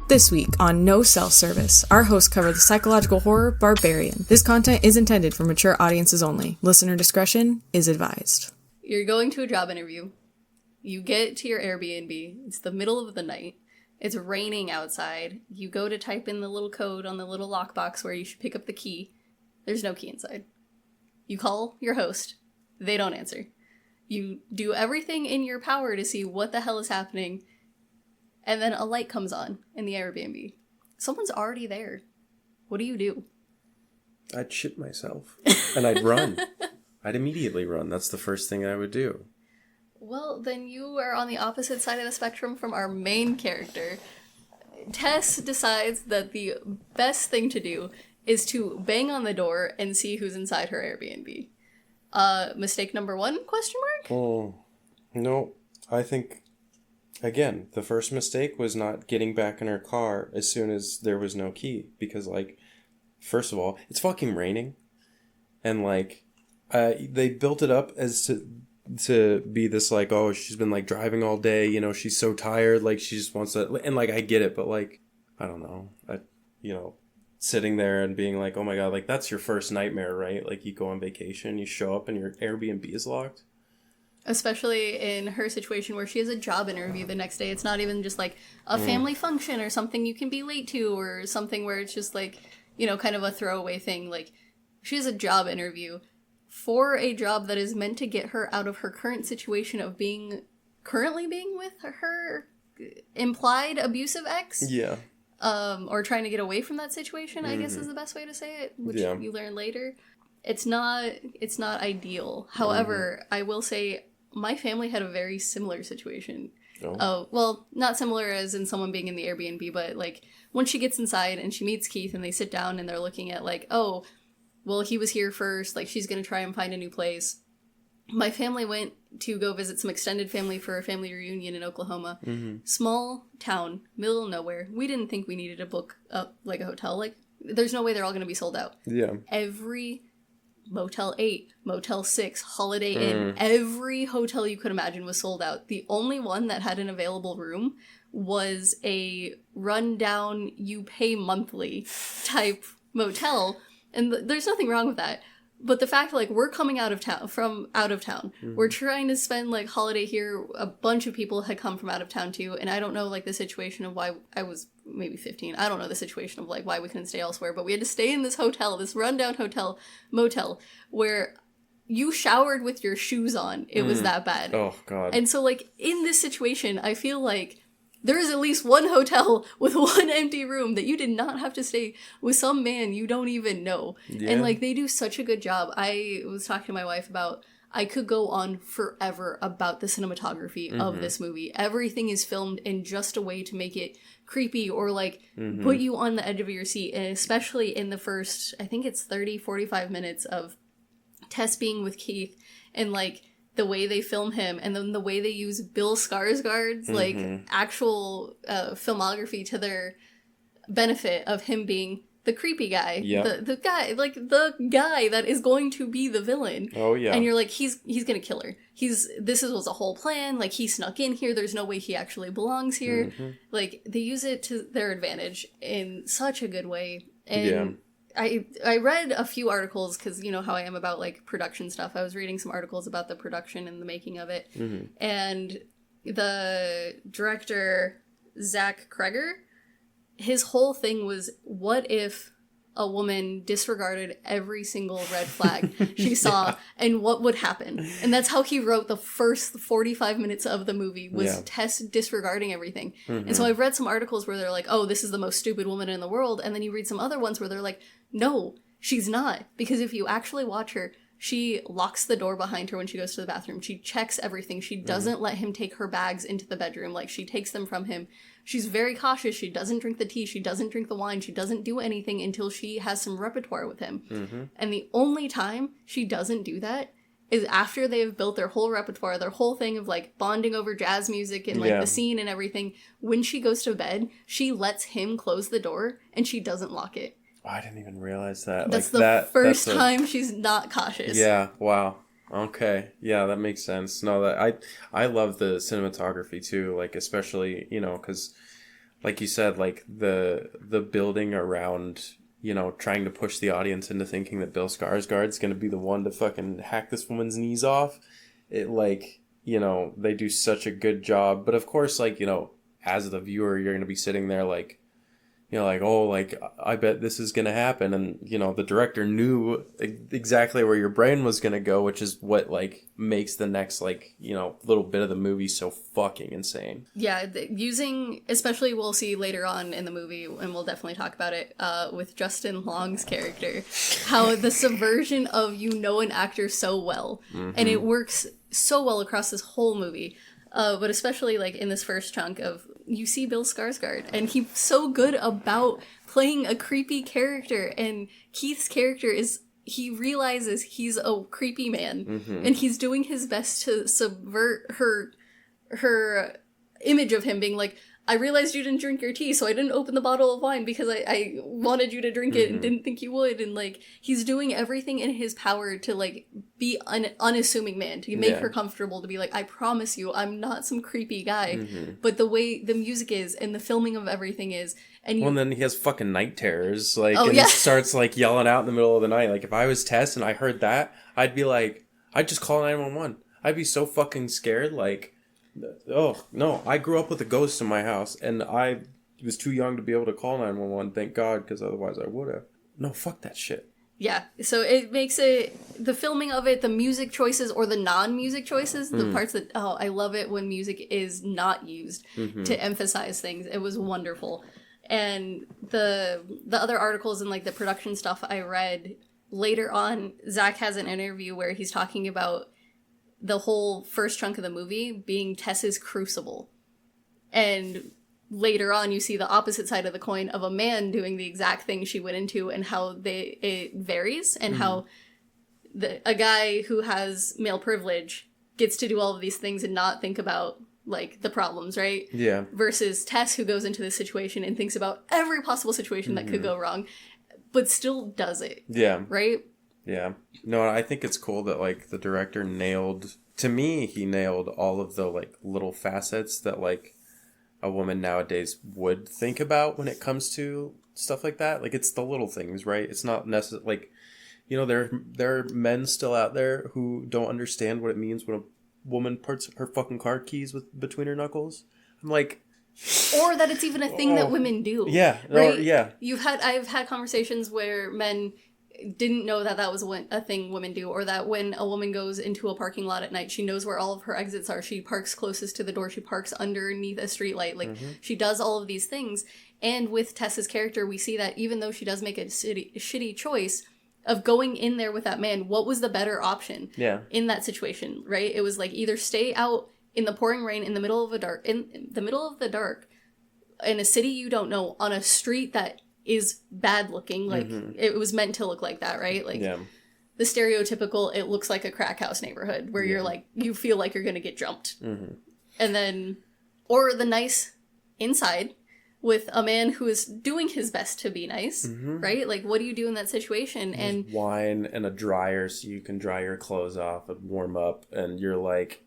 This week on No Cell Service, our hosts cover the psychological horror Barbarian. This content is intended for mature audiences only. Listener discretion is advised. You're going to a job interview. You get to your Airbnb. It's the middle of the night. It's raining outside. You go to type in the little code on the little lockbox where you should pick up the key. There's no key inside. You call your host. They don't answer. You do everything in your power to see what the hell is happening. And then a light comes on in the Airbnb. Someone's already there. What do? I'd shit myself. And I'd run. I'd immediately run. That's the first thing I would do. Well, then you are on the opposite side of the spectrum from our main character. Tess decides that the best thing to do is to bang on the door and see who's inside her Airbnb. Mistake number 1, question mark? Oh, no. I think... Again, the first mistake was not getting back in her car as soon as there was no key. Because, first of all, it's fucking raining. And, they built it up as to be this, oh, she's been, driving all day. She's so tired. She just wants to... And, I get it. But, I don't know. Sitting there and being oh, my God, that's your first nightmare, right? You go on vacation, you show up, and your Airbnb is locked. Especially in her situation where she has a job interview the next day. It's not even just a family function or something you can be late to or something where it's just kind of a throwaway thing. She has a job interview for a job that is meant to get her out of her current situation of currently being with her implied abusive ex. Yeah. Or trying to get away from that situation, I guess is the best way to say it, which you learn later. It's not ideal. However, I will say my family had a very similar situation. Oh. Well, not similar as in someone being in the Airbnb, but when she gets inside and she meets Keith and they sit down and they're looking at oh, well, he was here first, she's going to try and find a new place. My family went to go visit some extended family for a family reunion in Oklahoma. Mm-hmm. Small town, middle of nowhere. We didn't think we needed to book up a hotel. There's no way they're all going to be sold out. Yeah. Every Motel 8, Motel 6, Holiday Inn, every hotel you could imagine was sold out. The only one that had an available room was a rundown, you pay monthly type motel. And there's nothing wrong with that. But the fact, we're coming out of town, mm-hmm. We're trying to spend, holiday here. A bunch of people had come from out of town, too. And I don't know, the situation of why I was maybe 15. I don't know the situation of, why we couldn't stay elsewhere. But we had to stay in this hotel, this rundown motel, where you showered with your shoes on. It was that bad. Oh, God. And so, in this situation, I feel there is at least one hotel with one empty room that you did not have to stay with some man you don't even know. Yeah. And, they do such a good job. I was talking to my wife about, I could go on forever about the cinematography of this movie. Everything is filmed in just a way to make it creepy or, put you on the edge of your seat. And especially in the first, I think it's 30, 45 minutes of Tess being with Keith and, the way they film him, and then the way they use Bill Skarsgård's, actual filmography to their benefit of him being the creepy guy. Yeah. The guy, the guy that is going to be the villain. Oh, yeah. And you're he's gonna kill her. This was a whole plan. He snuck in here. There's no way he actually belongs here. Mm-hmm. They use it to their advantage in such a good way. And yeah. I read a few articles because you know how I am about production stuff. I was reading some articles about the production and the making of it. Mm-hmm. And the director, Zach Cregger, his whole thing was, what if a woman disregarded every single red flag she saw and what would happen? And that's how he wrote the first 45 minutes of the movie was Tess disregarding everything. Mm-hmm. And so I've read some articles where they're oh, this is the most stupid woman in the world. And then you read some other ones where they're no, she's not. Because if you actually watch her, she locks the door behind her when she goes to the bathroom. She checks everything. She doesn't let him take her bags into the bedroom. She takes them from him. She's very cautious. She doesn't drink the tea. She doesn't drink the wine. She doesn't do anything until she has some repertoire with him. Mm-hmm. And the only time she doesn't do that is after they've built their whole repertoire, their whole thing of bonding over jazz music and the scene and everything. When she goes to bed, she lets him close the door and she doesn't lock it. Oh, I didn't even realize that. That's the first time she's not cautious. Yeah, wow. Okay. Yeah, that makes sense. No, I love the cinematography too, especially, because like you said, like the building around, you know, trying to push the audience into thinking that Bill Skarsgård's going to be the one to fucking hack this woman's knees off. It, like, you know, they do such a good job. But of course, like, you know, as the viewer, you're going to be sitting there like, you know, like, oh, like, I bet this is going to happen. And, you know, the director knew exactly where your brain was going to go, which is what, like, makes the next, like, you know, little bit of the movie so fucking insane. Yeah, using, especially we'll see later on in the movie, and we'll definitely talk about it, with Justin Long's character, how the subversion of, you know, an actor so well. Mm-hmm. And it works so well across this whole movie. But especially, like, in this first chunk of, you see Bill Skarsgård, and he's so good about playing a creepy character, and Keith's character is, he realizes he's a creepy man, mm-hmm. and he's doing his best to subvert her image of him being like, I realized you didn't drink your tea, so I didn't open the bottle of wine because I wanted you to drink it and didn't think you would. And, like, he's doing everything in his power to, like, be an unassuming man, to make her comfortable, to be like, I promise you, I'm not some creepy guy. Mm-hmm. But the way the music is and the filming of everything is... And well, and then he has fucking night terrors, like, he starts, like, yelling out in the middle of the night. Like, if I was Tess and I heard that, I'd be like, I'd just call 911. I'd be so fucking scared, like... Oh, no, I grew up with a ghost in my house, and I was too young to be able to call 911, thank God, because otherwise I would have. No, fuck that shit. Yeah, so it makes it, the filming of it, the music choices, or the non-music choices, the parts that, oh, I love it when music is not used to emphasize things. It was wonderful. And the other articles and, like, the production stuff I read, later on, Zach has an interview where he's talking about the whole first chunk of the movie being Tess's crucible. And later on, you see the opposite side of the coin of a man doing the exact thing she went into, and how it varies, and how a guy who has male privilege gets to do all of these things and not think about, like, the problems, right? Yeah. Versus Tess, who goes into this situation and thinks about every possible situation that could go wrong, but still does it. Yeah. Right? Yeah. No, I think it's cool that, like, the director nailed... To me, he nailed all of the, like, little facets that, like, a woman nowadays would think about when it comes to stuff like that. Like, it's the little things, right? It's not necessarily... Like, you know, there are men still out there who don't understand what it means when a woman puts her fucking car keys between her knuckles. I'm like... Or that it's even a thing that women do. Yeah. Right? Or, yeah. I've had conversations where men didn't know that was a thing women do, or that when a woman goes into a parking lot at night, she knows where all of her exits are. She parks closest to the door. She parks underneath a streetlight. Like, she does all of these things. And with Tessa's character, we see that even though she does make a shitty choice of going in there with that man, what was the better option in that situation, right? It was like, either stay out in the pouring rain in the middle of the dark in a city you don't know, on a street that is bad looking, like, it was meant to look like that, right? Like, the stereotypical, it looks like a crack house neighborhood, where you're like, you feel like you're gonna get jumped. And then, or the nice inside, with a man who is doing his best to be nice, right? Like, what do you do in that situation? And wine and a dryer so you can dry your clothes off and warm up, and you're like,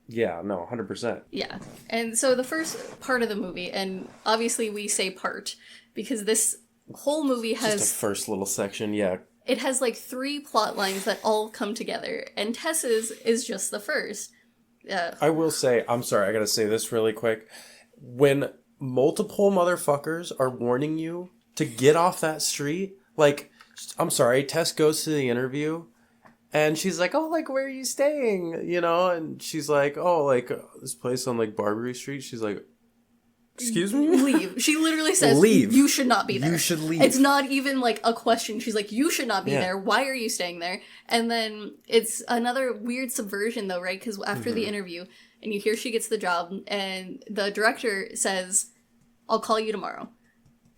yeah, no, 100%. Yeah. And so the first part of the movie, and obviously we say part, because this whole movie has... Just a first little section, yeah. It has, like, 3 plot lines that all come together, and Tess's is just the first. I will say, I'm sorry, I gotta say this really quick. When multiple motherfuckers are warning you to get off that street, like, I'm sorry, Tess goes to the interview, and she's like, oh, like, where are you staying? You know, and she's like, oh, like, this place on, like, Barbary Street. She's like, excuse me? Leave. She literally says, leave. You should not be there. You should leave. It's not even, like, a question. She's like, you should not be there. Why are you staying there? And then it's another weird subversion, though, right? Because after the interview, and you hear she gets the job, and the director says, I'll call you tomorrow.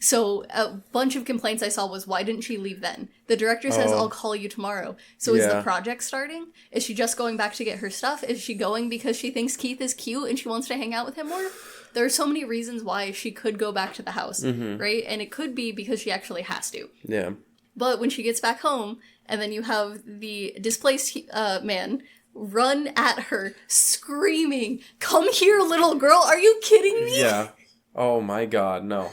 So a bunch of complaints I saw was, why didn't she leave then? The director says, I'll call you tomorrow. So is the project starting? Is she just going back to get her stuff? Is she going because she thinks Keith is cute and she wants to hang out with him more? There are so many reasons why she could go back to the house, right? And it could be because she actually has to. Yeah. But when she gets back home, and then you have the displaced man run at her, screaming, come here, little girl, are you kidding me? Yeah. Oh my god, no.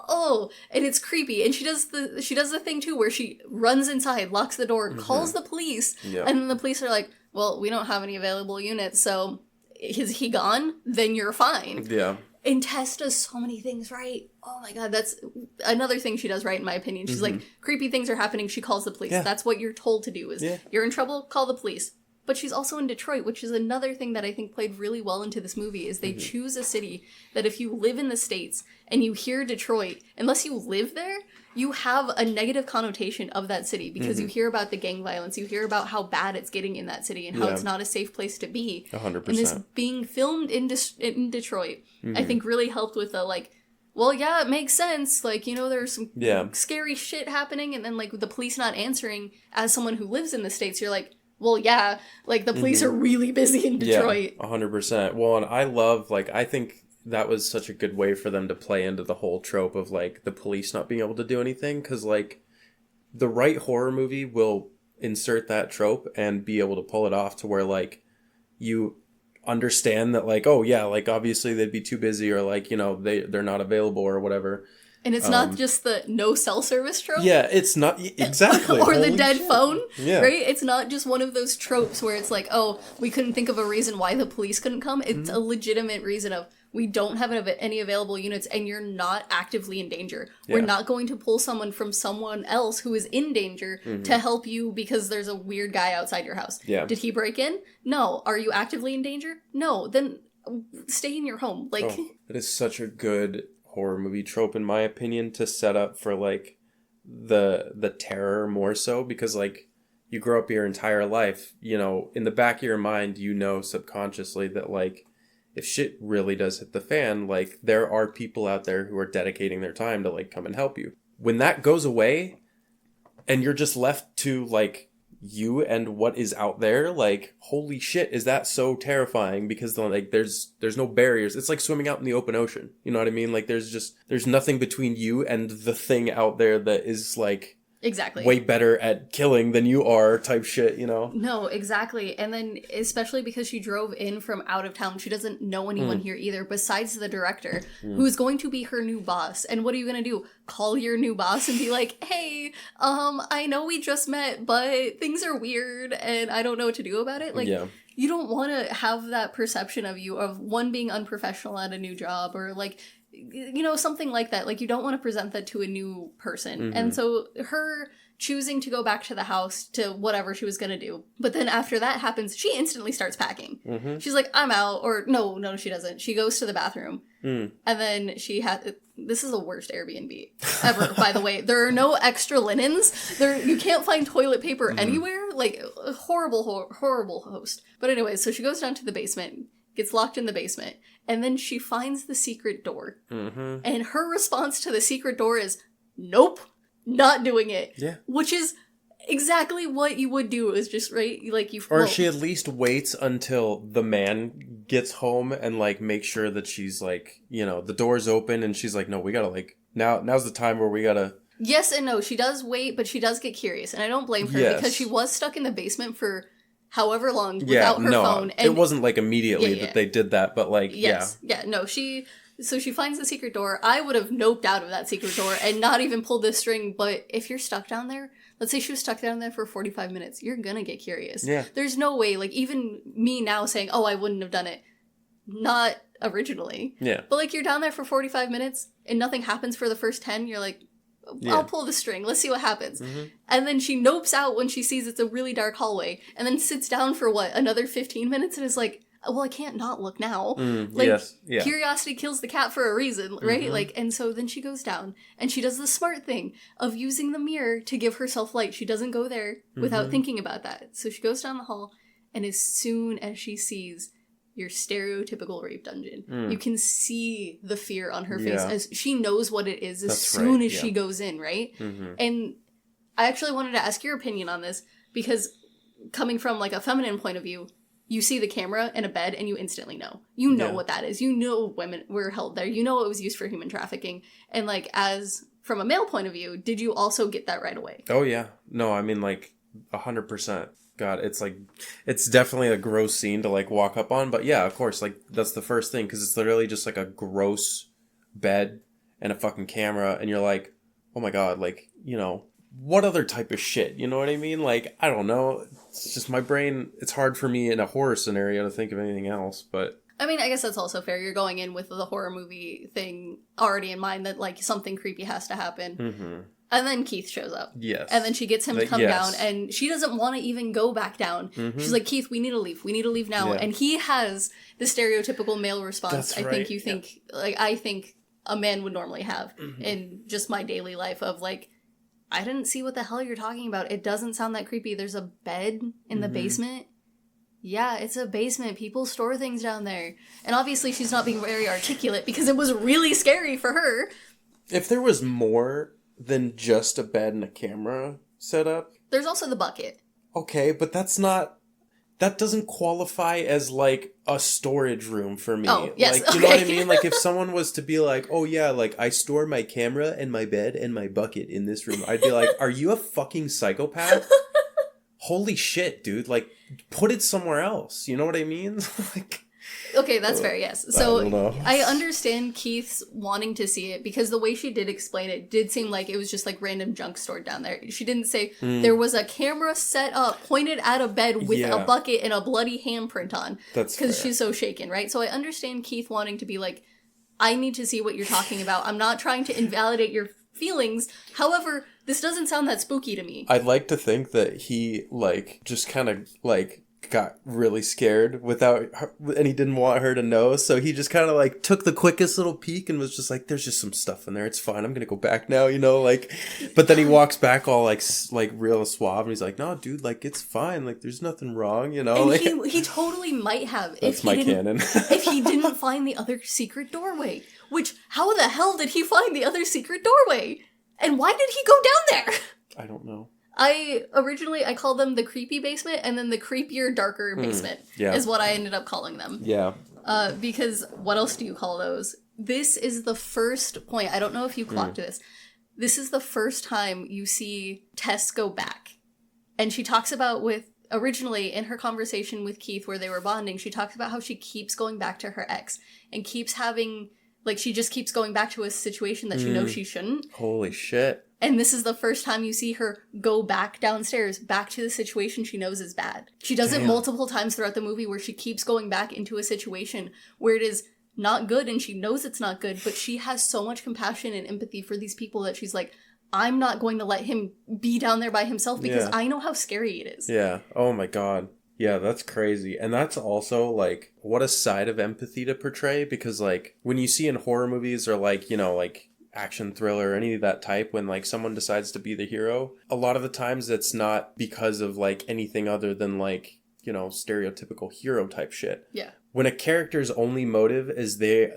Oh, and it's creepy. And she does the thing too where she runs inside, locks the door, calls the police, and then the police are like, well, we don't have any available units, so is he gone? Then you're fine. Yeah. And Tess does so many things right. Oh my god, that's another thing she does right in my opinion. She's like, creepy things are happening, she calls the police. Yeah. That's what you're told to do is, you're in trouble, call the police. But she's also in Detroit, which is another thing that I think played really well into this movie, is they choose a city that if you live in the States and you hear Detroit, unless you live there, you have a negative connotation of that city because you hear about the gang violence, you hear about how bad it's getting in that city and how it's not a safe place to be. 100%. And this being filmed in Detroit, I think really helped with the, like, well, yeah, it makes sense. Like, you know, there's some scary shit happening, and then, like, the police not answering. As someone who lives in the States, you're like, well, yeah, like, the police are really busy in Detroit. Yeah, 100%. Well, and I love, like, I think that was such a good way for them to play into the whole trope of, like, the police not being able to do anything. Because, like, the right horror movie will insert that trope and be able to pull it off to where, like, you understand that, like, oh, yeah, like, obviously they'd be too busy or, like, you know, they're not available or whatever. And it's not just the no cell service trope. Yeah, it's not... Exactly. Or the dead phone. Yeah. Right? It's not just one of those tropes where it's like, oh, we couldn't think of a reason why the police couldn't come. It's a legitimate reason of, we don't have any available units and you're not actively in danger. We're not going to pull someone from someone else who is in danger to help you because there's a weird guy outside your house. Yeah. Did he break in? No. Are you actively in danger? No. Then stay in your home. Like, it is such a good horror movie trope in my opinion to set up for like the terror more so, because like you grow up your entire life, you know, in the back of your mind, you know, subconsciously that like if shit really does hit the fan, like there are people out there who are dedicating their time to like come and help you. When that goes away and you're just left to like you and what is out there, like holy shit, is that so terrifying? Because like there's no barriers. It's like swimming out in the open ocean, you know what I mean? Like there's nothing between you and the thing out there that is like exactly way better at killing than you are type shit, you know? No, exactly. And then especially because she drove in from out of town, she doesn't know anyone here either besides the director, who is going to be her new boss. And what are you going to do? Call your new boss and be like, hey, I know we just met, but things are weird and I don't know what to do about it. Like, you don't want to have that perception of you, of one being unprofessional at a new job or like, you know, something like that. Like, you don't want to present that to a new person. And so her choosing to go back to the house to whatever she was going to do. But then after that happens, she instantly starts packing. She's like, I'm out. Or no, she doesn't. She goes to the bathroom. And then this is the worst Airbnb ever, by the way. There are no extra linens. You can't find toilet paper anywhere. Like, a horrible host. But anyway, so she goes down to the basement, gets locked in the basement, and then she finds the secret door. And her response to the secret door is, nope, not doing it. Yeah. Which is exactly what you would do, is just, right? Like, Or she at least waits until the man gets home and, like, makes sure that she's, like, you know, the door's open and she's like, no, we gotta, like, now's the time where we gotta... Yes and no. She does wait, but she does get curious. And I don't blame her because she was stuck in the basement for however long without her phone. And it wasn't like immediately that they did that, but like, so she finds the secret door. I would have noped out of that secret door and not even pulled this string, but if you're stuck down there, let's say she was stuck down there for 45 minutes, you're gonna get curious. Yeah. There's no way, like, even me now saying, oh, I wouldn't have done it. Not originally. Yeah. But, like, you're down there for 45 minutes and nothing happens for the first 10, you're like, I'll pull the string. Let's see what happens. And then she nopes out when she sees it's a really dark hallway and then sits down for another 15 minutes and is like, well, I can't not look now. Curiosity kills the cat for a reason, right? Like, and so then she goes down and she does the smart thing of using the mirror to give herself light. She doesn't go there without thinking about that. So she goes down the hall, and as soon as she sees your stereotypical rape dungeon, you can see the fear on her face as she knows what it is as soon as she goes in, right? And I actually wanted to ask your opinion on this, because coming from like a feminine point of view, you see the camera and a bed and you instantly know. You know what that is. You know women were held there. You know it was used for human trafficking. And like, as from a male point of view, did you also get that right away? Oh yeah. No, I mean like 100%. God, it's like, it's definitely a gross scene to like walk up on, but yeah, of course, like that's the first thing, because it's literally just like a gross bed and a fucking camera, and you're like, oh my god, like, you know, what other type of shit? You know what I mean? Like, I don't know. It's just my brain, it's hard for me in a horror scenario to think of anything else, but... I mean, I guess that's also fair. You're going in with the horror movie thing already in mind that, like, something creepy has to happen. Mm-hmm. And then Keith shows up. Yes. And then she gets him to come down, and she doesn't want to even go back down. Mm-hmm. She's like, Keith, we need to leave. We need to leave now. Yeah. And he has the stereotypical male response. That's right. I think a man would normally have in just my daily life of, like, I didn't see what the hell you're talking about. It doesn't sound that creepy. There's a bed in the basement. Yeah, it's a basement. People store things down there. And obviously she's not being very articulate because it was really scary for her. If there was more than just a bed and a camera set up... There's also the bucket. Okay, but that's not... That doesn't qualify as, like, a storage room for me. Oh, yes, like, you know what I mean? Like, if someone was to be like, oh, yeah, like, I store my camera and my bed and my bucket in this room, I'd be like, are you a fucking psychopath? Holy shit, dude. Like, put it somewhere else. You know what I mean? Like... Okay, that's fair, yes. So I understand Keith's wanting to see it because the way she did explain it did seem like it was just like random junk stored down there. She didn't say there was a camera set up pointed at a bed with a bucket and a bloody handprint on. That's because she's so shaken, right? So I understand Keith wanting to be like, I need to see what you're talking about. I'm not trying to invalidate your feelings. However, this doesn't sound that spooky to me. I'd like to think that he, like, just kind of, like... got really scared without her, and he didn't want her to know, so he just kind of like took the quickest little peek and was just like, there's just some stuff in there, it's fine, I'm gonna go back now, you know, like, but then he walks back all like real suave and he's like, no dude, like, it's fine, like, there's nothing wrong, you know. And like, he totally might have that's my canon. If he didn't find the other secret doorway, which, how the hell did he find the other secret doorway, and why did he go down there? I don't know. I called them the creepy basement, and then the creepier, darker basement is what I ended up calling them. Yeah. Because what else do you call those? This is the first point. I don't know if you clocked this. This is the first time you see Tess go back. And she talks about originally in her conversation with Keith where they were bonding, she talks about how she keeps going back to her ex and keeps having, like, she just keeps going back to a situation that she knows she shouldn't. Holy shit. And this is the first time you see her go back downstairs, back to the situation she knows is bad. She does it multiple times throughout the movie where she keeps going back into a situation where it is not good and she knows it's not good, but she has so much compassion and empathy for these people that she's like, I'm not going to let him be down there by himself because I know how scary it is. Yeah. Oh my God. Yeah, that's crazy. And that's also, like, what a side of empathy to portray, because, like, when you see in horror movies or, like, you know, like, action thriller or any of that type, when, like, someone decides to be the hero, a lot of the times it's not because of, like, anything other than, like, you know, stereotypical hero type shit. Yeah. When a character's only motive is they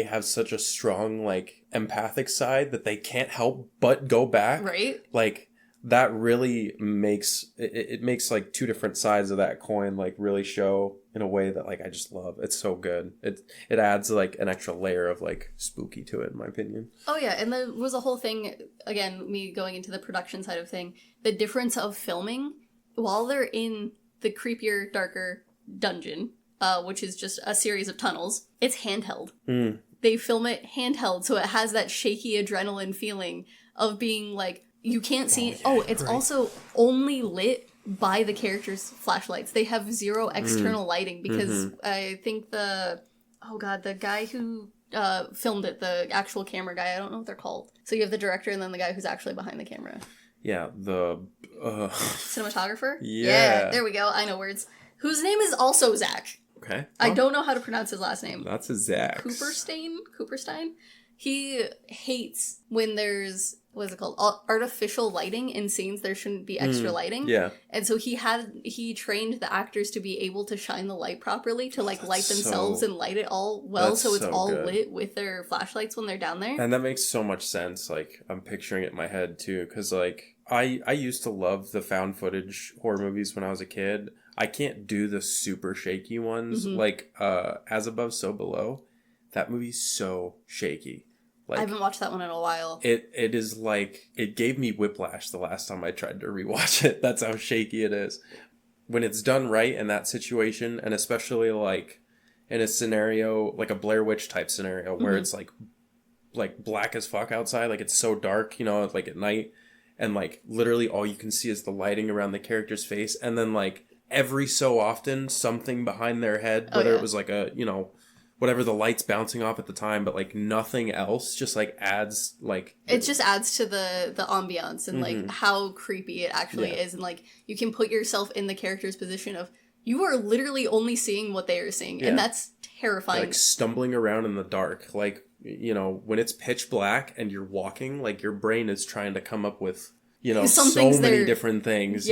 have such a strong, like, empathic side that they can't help but go back. Right. Like, that really makes it makes like two different sides of that coin like really show in a way that, like, I just love. It's so good. It adds like an extra layer of like spooky to it, in my opinion. Oh yeah, and there was a whole thing, again, me going into the production side of thing, the difference of filming while they're in the creepier, darker dungeon, which is just a series of tunnels. It's handheld. They film it handheld, so it has that shaky adrenaline feeling of being like, you can't see. It's also only lit by the characters' flashlights. They have zero external lighting because I think the guy who filmed it, the actual camera guy, I don't know what they're called. So you have the director and then the guy who's actually behind the camera. Yeah, the cinematographer? Yeah, there we go. I know words. Whose name is also Zach. Okay. I don't know how to pronounce his last name. That's a Zach. Cooperstein? He hates when there's, what is it called? Artificial lighting in scenes. There shouldn't be extra lighting. Yeah. And so he trained the actors to be able to shine the light properly, to like light themselves and light it all well, so it's all good. Lit with their flashlights when they're down there. And that makes so much sense. Like, I'm picturing it in my head too, because like I used to love the found footage horror movies when I was a kid. I can't do the super shaky ones, like As Above, So Below. That movie's so shaky. Like, I haven't watched that one in a while. It is like, it gave me whiplash the last time I tried to rewatch it. That's how shaky it is. When it's done right in that situation, and especially like in a scenario, like a Blair Witch type scenario, where it's like like black as fuck outside, like it's so dark, you know, like at night, and like literally all you can see is the lighting around the character's face, and then like every so often something behind their head, whether it was like a, you know, whatever the light's bouncing off at the time, but like nothing else, just like adds like... It just adds to the ambiance and like how creepy it actually is, and like you can put yourself in the character's position of you are literally only seeing what they are seeing, and that's terrifying. Like stumbling around in the dark, like, you know, when it's pitch black and you're walking, like your brain is trying to come up with, you know, so many different things.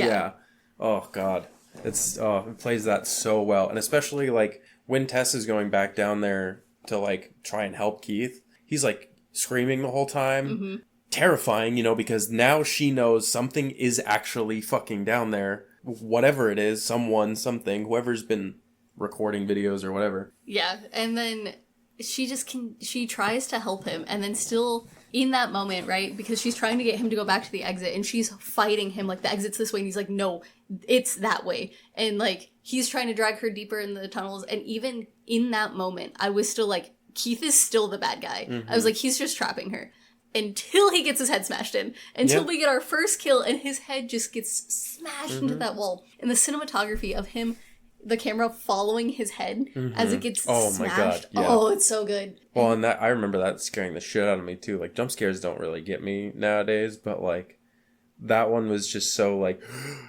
Oh god, it's it plays that so well, and especially like when Tess is going back down there to like try and help Keith, he's like screaming the whole time. Terrifying, you know, because now she knows something is actually fucking down there. Whatever it is, someone, something, whoever's been recording videos or whatever. Yeah, and then she tries to help him, and then still in that moment, right, because she's trying to get him to go back to the exit, and she's fighting him, like, the exit's this way, and he's like, no, it's that way. And, like, he's trying to drag her deeper in the tunnels, and even in that moment, I was still like, Keith is still the bad guy. I was like, he's just trapping her. Until he gets his head smashed in. Until we get our first kill, and his head just gets smashed into that wall. And the cinematography of him, the camera following his head as it gets smashed. My god, oh, it's so good. Well, and that I remember that scaring the shit out of me too. Like, jump scares don't really get me nowadays, but like that one was just so like,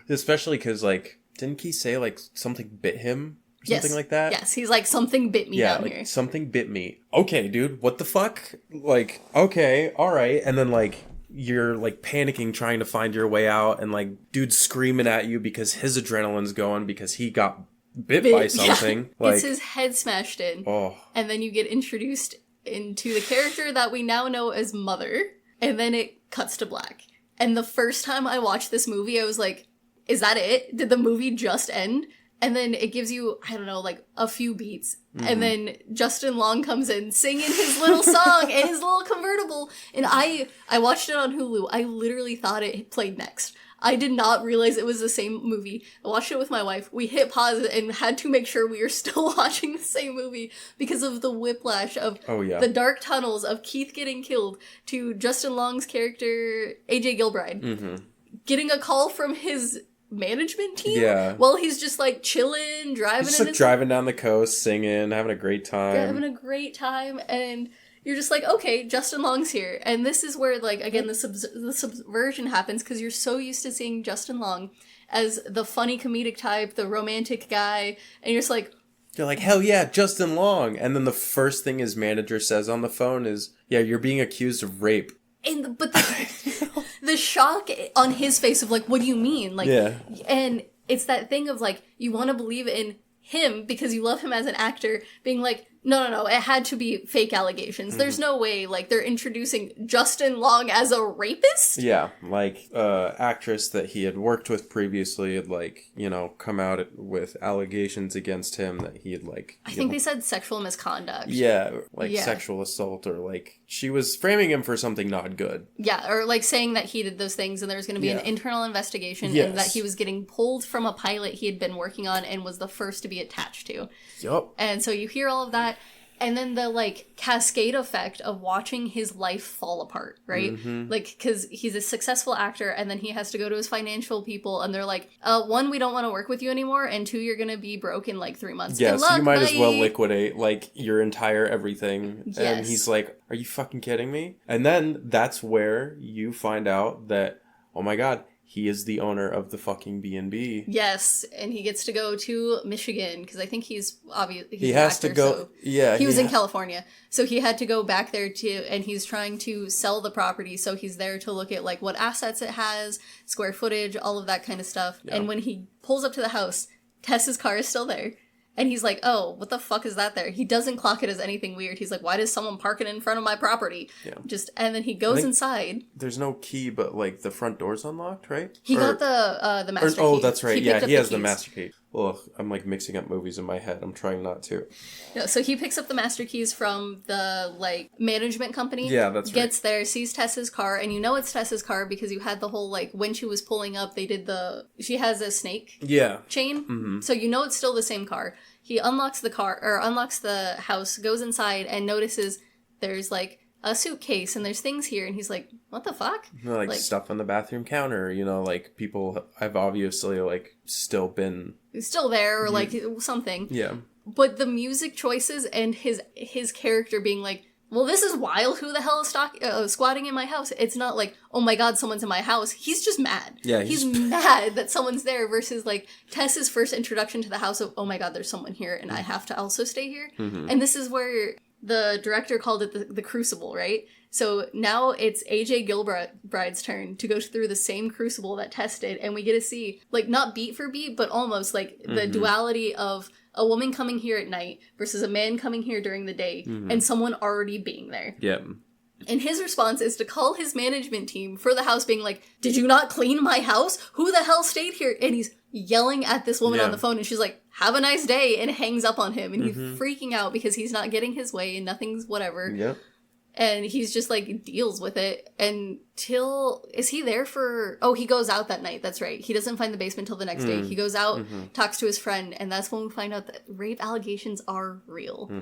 especially because like, didn't he say like something bit him or something like that? Yes, he's like, something bit me down here. Something bit me. Okay, dude, what the fuck? Like, okay, all right, and then like you're like panicking trying to find your way out, and like dude's screaming at you because his adrenaline's going because he got bit by something. Yeah. Like, it's his head smashed in. Oh. And then you get introduced into the character that we now know as Mother. And then it cuts to black. And the first time I watched this movie, I was like, is that it? Did the movie just end? And then it gives you, I don't know, like a few beats. And then Justin Long comes in singing his little song in his little convertible. And I watched it on Hulu. I literally thought it played next. I did not realize it was the same movie. I watched it with my wife. We hit pause and had to make sure we were still watching the same movie because of the whiplash of the dark tunnels of Keith getting killed to Justin Long's character, AJ Gilbride, getting a call from his management team while he's just like chilling, driving. Just like driving down the coast, singing, having a great time. Yeah, having a great time, and you're just like, okay, Justin Long's here. And this is where, like, again, the subversion happens, because you're so used to seeing Justin Long as the funny comedic type, the romantic guy, and you're just like... You're like, hell yeah, Justin Long! And then the first thing his manager says on the phone is, yeah, you're being accused of rape. But the shock on his face of, like, what do you mean? Like, and it's that thing of, like, you want to believe in him because you love him as an actor, being like, no, it had to be fake allegations. There's no way, like, they're introducing Justin Long as a rapist? Yeah, like, actress that he had worked with previously had, like, you know, come out with allegations against him that he had, like... I think they said sexual misconduct. Yeah, like sexual assault, or, like, she was framing him for something not good. Yeah, or, like, saying that he did those things and there was going to be an internal investigation and that he was getting pulled from a pilot he had been working on and was the first to be attached to. Yup. And so you hear all of that. And then the, like, cascade effect of watching his life fall apart, right? Like, because he's a successful actor, and then he has to go to his financial people, and they're like, one, we don't want to work with you anymore, and two, you're gonna be broke in, like, 3 months. Yeah, so you might as well liquidate, like, your entire everything. Yes. And he's like, are you fucking kidding me? And then that's where you find out that, oh my god, he is the owner of the fucking B&B. Yes, and he gets to go to Michigan, because I think he's obviously... He has to go... So yeah. He was in California, so he had to go back there too, and he's trying to sell the property, so he's there to look at, like, what assets it has, square footage, all of that kind of stuff. Yeah. And when he pulls up to the house, Tess's car is still there. And he's like, oh, what the fuck is that there? He doesn't clock it as anything weird. He's like, why does someone park it in front of my property? Yeah. And then he goes inside. There's no key, but, like, the front door's unlocked, right? He got the master key. Oh, that's right. He has the master key. Ugh, I'm, like, mixing up movies in my head. I'm trying not to. No, so he picks up the master keys from the, like, management company. Yeah, that's right. Gets there, sees Tess's car, and you know it's Tess's car because you had the whole, like, when she was pulling up, they did she has a snake chain. So you know it's still the same car. He unlocks the car, or unlocks the house, goes inside, and notices there's, like, a suitcase and there's things here. And he's like, what the fuck? Like stuff on the bathroom counter, you know, like people have obviously like still been... Still there or like something. Yeah. But the music choices and his character being like, well, this is wild. Who the hell is squatting in my house? It's not like, oh my god, someone's in my house. He's just mad. Yeah, he's mad that someone's there versus like Tess's first introduction to the house of, oh my god, there's someone here and I have to also stay here. Mm-hmm. And this is where the director called it the crucible, right? So now it's AJ Gilbride's turn to go through the same crucible that Tess did, and we get to see, like, not beat for beat, but almost like the duality of a woman coming here at night versus a man coming here during the day, and someone already being there. Yep. And his response is to call his management team for the house being like, did you not clean my house? Who the hell stayed here? And he's yelling at this woman on the phone, and she's like, have a nice day, and hangs up on him, and he's freaking out because he's not getting his way and nothing's whatever. Yep. And he's just, like, deals with it until... Is he there for... Oh, he goes out that night. That's right. He doesn't find the basement till the next day. He goes out, talks to his friend, and that's when we find out that rape allegations are real.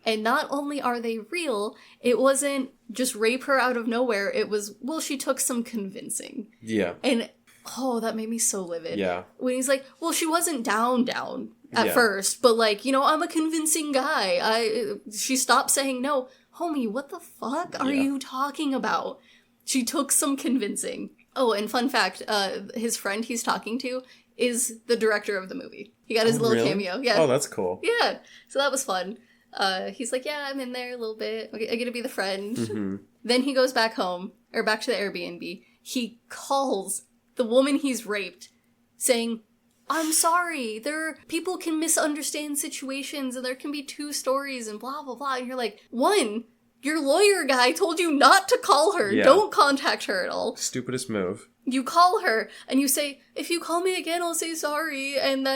And not only are they real, it wasn't just rape her out of nowhere. It was, well, she took some convincing. Yeah. And, oh, that made me so livid. Yeah. When he's like, well, she wasn't down at first, but, like, you know, I'm a convincing guy. She stopped saying no. Homie, what the fuck are you talking about? She took some convincing. Oh, and fun fact, his friend he's talking to is the director of the movie. He got his little cameo. Yeah. Oh, that's cool. Yeah. So that was fun. He's like, yeah, I'm in there a little bit. I get to be the friend. Then he goes back home, or back to the Airbnb. He calls the woman he's raped, saying, I'm sorry, people can misunderstand situations and there can be two stories and blah, blah, blah. And you're like, one, your lawyer guy told you not to call her. Yeah. Don't contact her at all. Stupidest move. You call her and you say, if you call me again, I'll say sorry. And,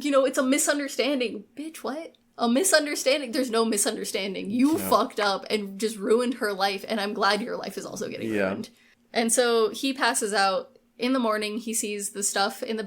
you know, it's a misunderstanding. Bitch, what? A misunderstanding? There's no misunderstanding. You fucked up and just ruined her life. And I'm glad your life is also getting ruined. And so he passes out. In the morning, he sees the stuff in the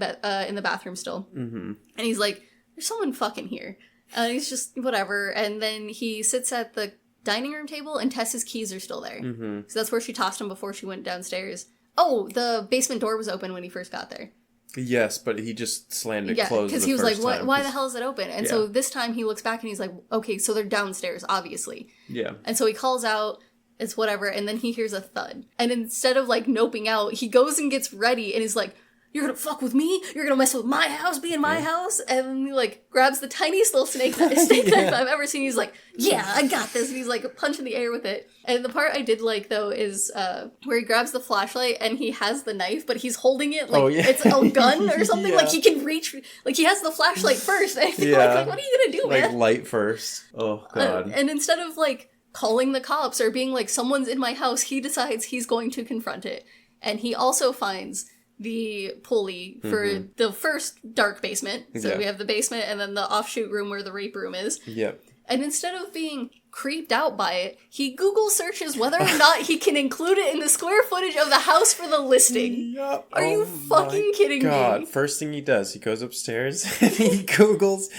bathroom still. And he's like, there's someone fucking here. And he's just, whatever. And then he sits at the dining room table, and Tess's keys are still there. So that's where she tossed them before she went downstairs. Oh, the basement door was open when he first got there. Yes, but he just slammed it closed because he was like, why the hell is it open? And so this time he looks back and he's like, okay, so they're downstairs, obviously. Yeah. And so he calls out, it's whatever, and then he hears a thud. And instead of, like, noping out, he goes and gets ready and is like, you're gonna fuck with me? You're gonna mess with my house, be in my house? And then he, like, grabs the tiniest little snake knife I've ever seen. He's like, yeah, I got this. And he's, like, punching the air with it. And the part I did like, though, is where he grabs the flashlight and he has the knife, but he's holding it like it's a gun or something. Like, he can reach... Like, he has the flashlight first. And I feel like, what are you gonna do, man? Like, light first. Oh, God. And instead of, like, calling the cops or being like, someone's in my house, he decides he's going to confront it. And he also finds the pulley for the first dark basement. So we have the basement and then the offshoot room where the rape room is. Yep. And instead of being creeped out by it, he Google searches whether or not he can include it in the square footage of the house for the listing. Yep. Are you fucking kidding me? First thing he does, he goes upstairs and he Googles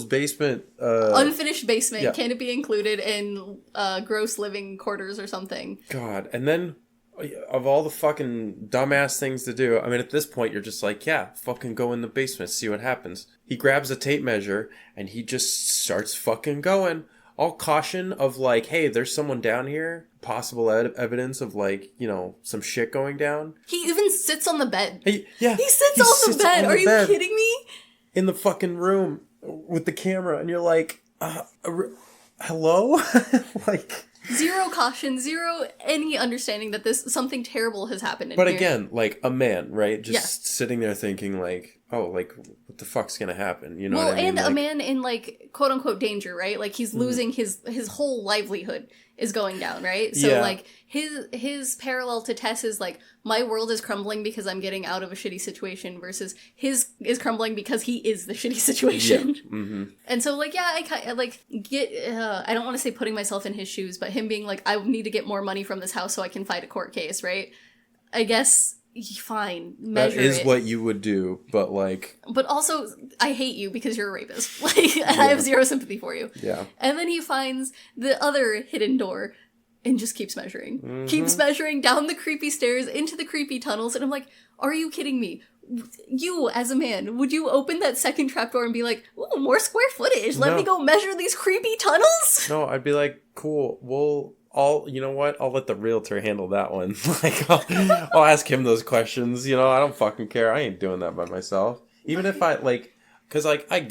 basement. Unfinished basement. Yeah. Can it be included in gross living quarters or something? God. And then, of all the fucking dumbass things to do, I mean, at this point, you're just like, yeah, fucking go in the basement, see what happens. He grabs a tape measure, and he just starts fucking going. All caution of like, hey, there's someone down here. Possible evidence of, like, you know, some shit going down. He even sits on the bed. He sits on the bed. Are you kidding me? In the fucking room with the camera, and you're like, hello? Like... Zero caution, zero any understanding that something terrible has happened But again, like, a man, right? Just sitting there thinking, like, oh, like, what the fuck's gonna happen? You know what I mean? And like, a man in, like, quote-unquote danger, right? Like, he's losing his whole livelihood is going down, right? So, like, his parallel to Tess is, like, my world is crumbling because I'm getting out of a shitty situation versus his is crumbling because he is the shitty situation. Yeah. And so, like, I don't want to say putting myself in his shoes, but him being like, I need to get more money from this house so I can fight a court case, right? I guess fine, measure that is it. what you would do, but like... But also, I hate you because you're a rapist. Like, and I have zero sympathy for you. Yeah. And then he finds the other hidden door and just keeps measuring. Mm-hmm. Keeps measuring down the creepy stairs, into the creepy tunnels, and I'm like, are you kidding me? You, as a man, would you open that second trapdoor and be like, ooh, more square footage, let me go measure these creepy tunnels? No, I'd be like, cool, you know what? I'll let the realtor handle that one. Like, I'll ask him those questions, you know? I don't fucking care. I ain't doing that by myself. Even if I, like, because, like, I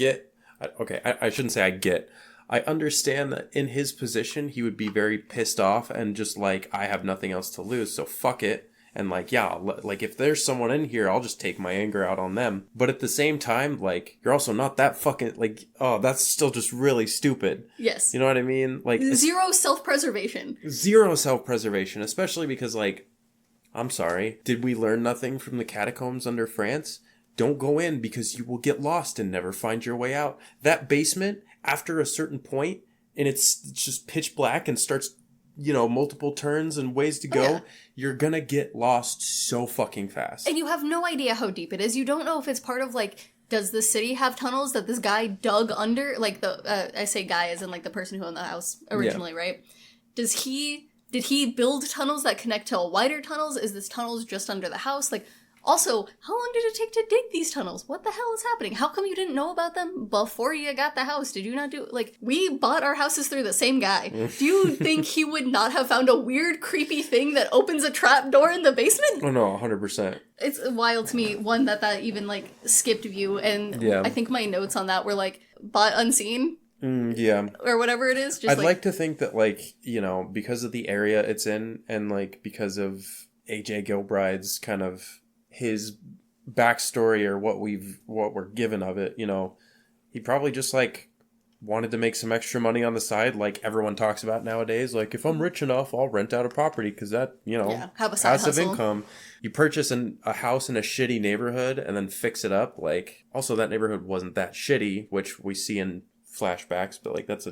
shouldn't say I get. I understand that in his position, he would be very pissed off and just like, I have nothing else to lose, so fuck it. And like, yeah, like if there's someone in here, I'll just take my anger out on them. But at the same time, like, you're also not that fucking, like, oh, that's still just really stupid. Yes. You know what I mean? Like, zero self-preservation, especially because, like, I'm sorry, did we learn nothing from the catacombs under France? Don't go in because you will get lost and never find your way out. That basement, after a certain point, and it's just pitch black and starts, you know, multiple turns and ways to go, you're gonna get lost so fucking fast. And you have no idea how deep it is. You don't know if it's part of, like, does the city have tunnels that this guy dug under? Like, I say guy as in, like, the person who owned the house originally, right? Did he build tunnels that connect to wider tunnels? Is this tunnels just under the house? Like, also, how long did it take to dig these tunnels? What the hell is happening? How come you didn't know about them before you got the house? Did you not do... Like, we bought our houses through the same guy. Do you think he would not have found a weird, creepy thing that opens a trap door in the basement? Oh, no, 100%. It's wild to me, one, that even, like, skipped view, and I think my notes on that were, like, bought unseen. Yeah. Or whatever it is. Just I'd like to think that, like, you know, because of the area it's in, and, like, because of A.J. Gilbride's kind of... his backstory or what we're given of it, you know, he probably just like wanted to make some extra money on the side, like everyone talks about nowadays. Like, if I'm rich enough, I'll rent out a property because that, you know, have a side passive hustle. income. You purchase a house in a shitty neighborhood and then fix it up. Like, also that neighborhood wasn't that shitty, which we see in flashbacks, but like that's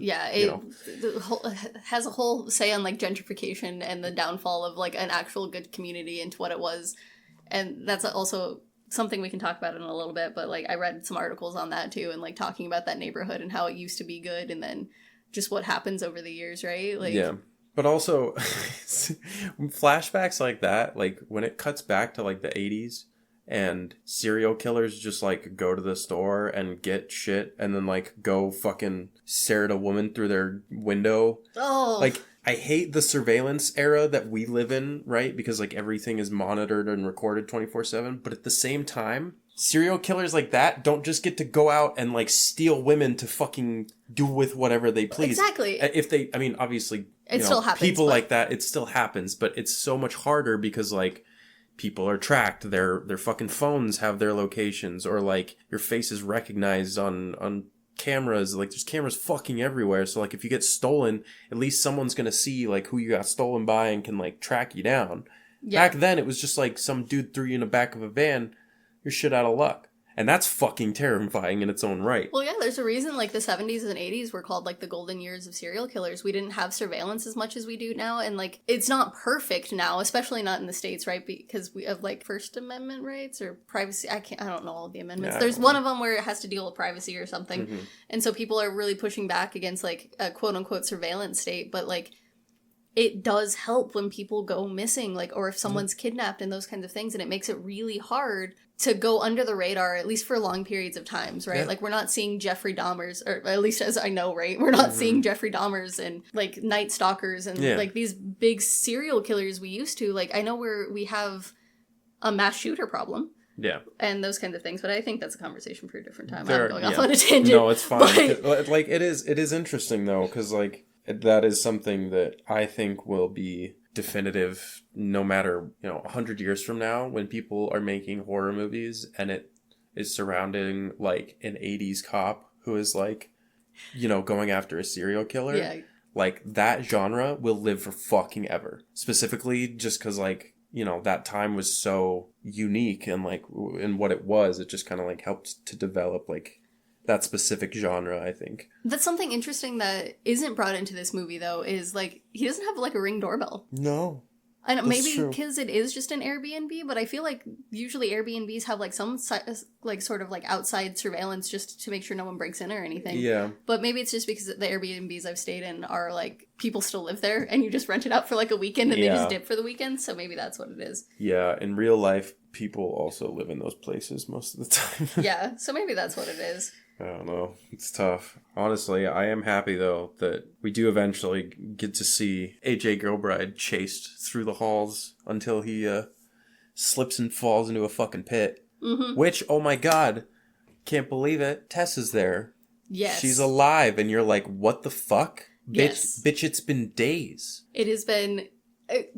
has a whole say on like gentrification and the downfall of like an actual good community into what it was. And that's also something we can talk about in a little bit, but like I read some articles on that too, and like talking about that neighborhood and how it used to be good, and then just what happens over the years, right? Like, yeah. But also flashbacks like that, like when it cuts back to like the 80s and serial killers just like go to the store and get shit and then like go fucking stare at a woman through their window. Oh, like, I hate the surveillance era that we live in, right? Because, like, everything is monitored and recorded 24/7. But at the same time, serial killers like that don't just get to go out and, like, steal women to fucking do with whatever they please. Exactly. If they, I mean, obviously, still happens, people like that, it still happens. But it's so much harder because, like, people are tracked. Their fucking phones have their locations. Or, like, your face is recognized on cameras. Like, there's cameras fucking everywhere, so like if you get stolen, at least someone's gonna see like who you got stolen by and can like track you down. Back then it was just like some dude threw you in the back of a van, you're shit out of luck. And that's fucking terrifying in its own right. Well, yeah, there's a reason, like, the 70s and 80s were called, like, the golden years of serial killers. We didn't have surveillance as much as we do now, and, like, it's not perfect now, especially not in the States, right? Because we have, like, First Amendment rights or privacy. I don't know all of the amendments. There's one of them where it has to deal with privacy or something. Mm-hmm. And so people are really pushing back against, like, a quote-unquote surveillance state, but, like, it does help when people go missing, like, or if someone's kidnapped and those kinds of things, and it makes it really hard to go under the radar, at least for long periods of times, right? Yeah. Like, we're not seeing Jeffrey Dahmers, or at least as I know, right? We're not seeing Jeffrey Dahmers and, like, Night Stalkers and, like, these big serial killers we used to. Like, I know we have a mass shooter problem. Yeah. And those kinds of things, but I think that's a conversation for a different time. I'm going off on a tangent. No, it's fine. But... like, it is interesting, though, because, like, that is something that I think will be definitive no matter, 100 years from now when people are making horror movies and it is surrounding like an 80s cop who is like, going after a serial killer. Yeah. Like, that genre will live for fucking ever. Specifically just because, like, that time was so unique and like in what it was, it just kind of like helped to develop like that specific genre, I think. That's something interesting that isn't brought into this movie, though, is, like, he doesn't have, like, a Ring doorbell. No. And maybe because it is just an Airbnb, but I feel like usually Airbnbs have like some like sort of like outside surveillance just to make sure no one breaks in or anything. Yeah. But maybe it's just because the Airbnbs I've stayed in are like people still live there and you just rent it out for like a weekend and they just dip for the weekend. So maybe that's what it is. Yeah. In real life, people also live in those places most of the time. Yeah. So maybe that's what it is. I don't know. It's tough. Honestly, I am happy, though, that we do eventually get to see AJ Gilbride chased through the halls until he slips and falls into a fucking pit. Mm-hmm. Which, oh my god, can't believe it. Tess is there. Yes. She's alive, and you're like, what the fuck? Yes. Bitch, it's been days. It has been...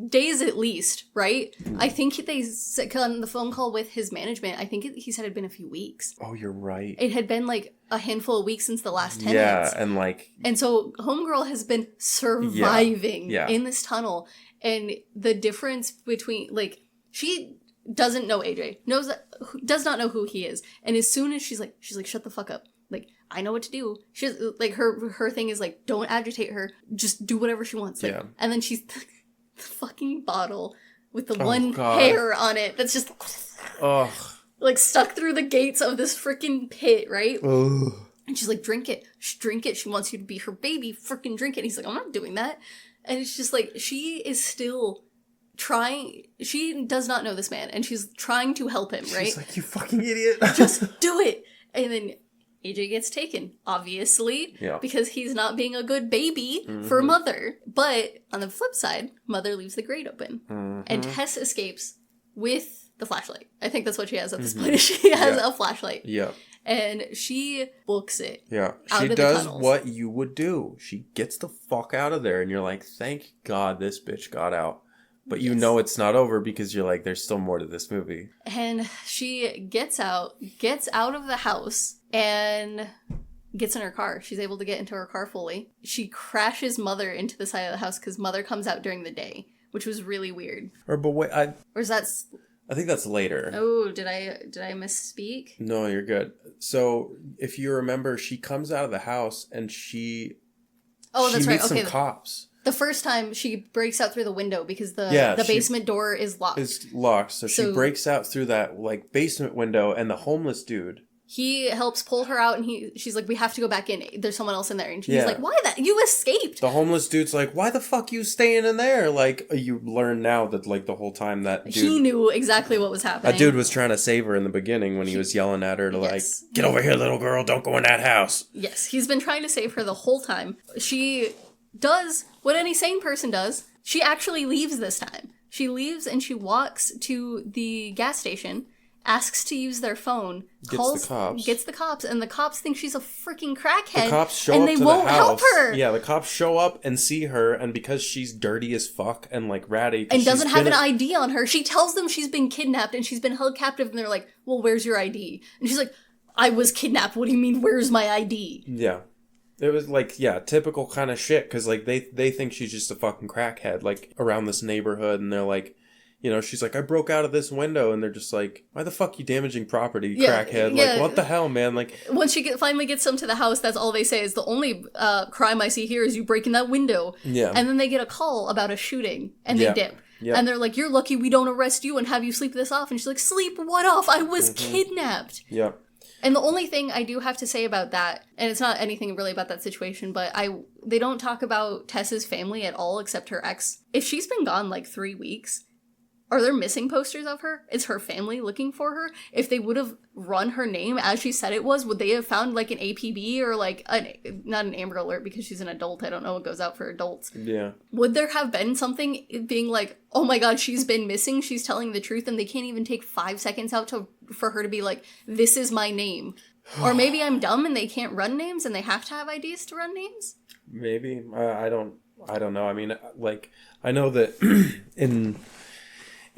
days at least, right? I think they said on the phone call with his management, I think he said it had been a few weeks. Oh, you're right. It had been like a handful of weeks since the last tenants. Yeah, and so Homegirl has been surviving in this tunnel, and the difference between like she doesn't know AJ, does not know who he is, and as soon as she's like shut the fuck up. Like, I know what to do. She's like her thing is like, don't agitate her, just do whatever she wants. Like, and then she's the fucking bottle with the one hair on it that's just like stuck through the gates of this freaking pit, right? Ugh. And she's like, drink it. She wants you to be her baby. Freaking drink it. And he's like, I'm not doing that. And it's just like, she is still trying. She does not know this man, and she's trying to help him, right? She's like, you fucking idiot. Just do it. And then AJ gets taken, obviously, because he's not being a good baby for Mother. But on the flip side, Mother leaves the grate open. And Tess escapes with the flashlight. I think that's what she has at this point. She has a flashlight. Yeah. And she books it. Yeah. She does what you would do. She gets the fuck out of there. And you're like, thank God this bitch got out. But you know it's not over because you're like, there's still more to this movie. And she gets out of the house, and gets in her car. She's able to get into her car fully. She crashes Mother into the side of the house because Mother comes out during the day, which was really weird. I think that's later. Oh, did I misspeak? No, you're good. So if you remember, she comes out of the house and she meets some cops. The first time she breaks out through the window because the basement door is locked. It's locked. So she breaks out through that like basement window, and the homeless dude, he helps pull her out, and she's like, we have to go back in. There's someone else in there. And she's like, why that? You escaped. The homeless dude's like, why the fuck you staying in there? Like, you learn now that like the whole time that dude, he knew exactly what was happening. That dude was trying to save her in the beginning when he was yelling at her to like, get over here, little girl. Don't go in that house. Yes. He's been trying to save her the whole time. She does what any sane person does. She actually leaves this time. She leaves and she walks to the gas station, asks to use their phone, gets the cops, and the cops think she's a freaking crackhead. The cops show up to the house. Help her. Yeah, the cops show up and see her, and because she's dirty as fuck and like ratty and doesn't have an ID on her, she tells them she's been kidnapped and she's been held captive, and they're like, well, where's your ID? And she's like, I was kidnapped. What do you mean, where's my ID? Yeah. It was like, typical kind of shit, because like they think she's just a fucking crackhead, like around this neighborhood, and they're like, you know, she's like, I broke out of this window, and they're just like, why the fuck you damaging property, crackhead? Like, what the hell, man? Like, once she finally gets them to the house, that's all they say is, the only crime I see here is you breaking that window. Yeah. And then they get a call about a shooting, and they dip. Yeah. And they're like, you're lucky we don't arrest you and have you sleep this off. And she's like, sleep what off? I was kidnapped. Yeah. And the only thing I do have to say about that, and it's not anything really about that situation, but they don't talk about Tess's family at all except her ex. If she's been gone like 3 weeks, are there missing posters of her? Is her family looking for her? If they would have run her name as she said it was, would they have found like an APB or like not an Amber Alert because she's an adult? I don't know what goes out for adults. Yeah. Would there have been something being like, oh my god, she's been missing, she's telling the truth, and they can't even take 5 seconds out for her to be like, this is my name? Or maybe I'm dumb and they can't run names and they have to have IDs to run names? Maybe. I don't know. I mean, like, I know that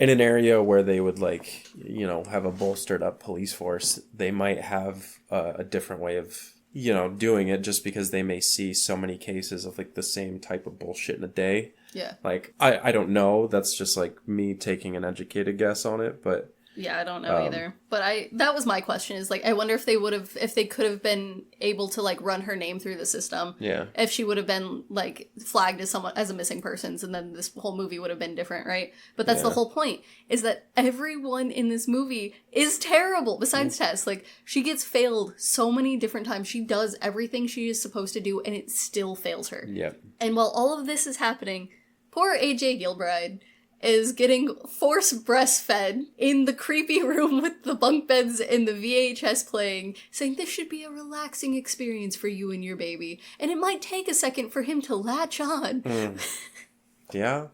in an area where they would, like, you know, have a bolstered up police force, they might have a different way of, you know, doing it, just because they may see so many cases of like the same type of bullshit in a day. Yeah. Like, I don't know. That's just like me taking an educated guess on it, but Yeah, I don't know either. But that was my question, is like, I wonder if they could have been able to like run her name through the system. Yeah. If she would have been like flagged as a missing persons, and then this whole movie would have been different, right? But that's the whole point, is that everyone in this movie is terrible besides Tess. Like, she gets failed so many different times. She does everything she is supposed to do, and it still fails her. Yep. And while all of this is happening, poor AJ Gilbride is getting force breastfed in the creepy room with the bunk beds and the VHS playing, saying this should be a relaxing experience for you and your baby, and it might take a second for him to latch on. Yeah.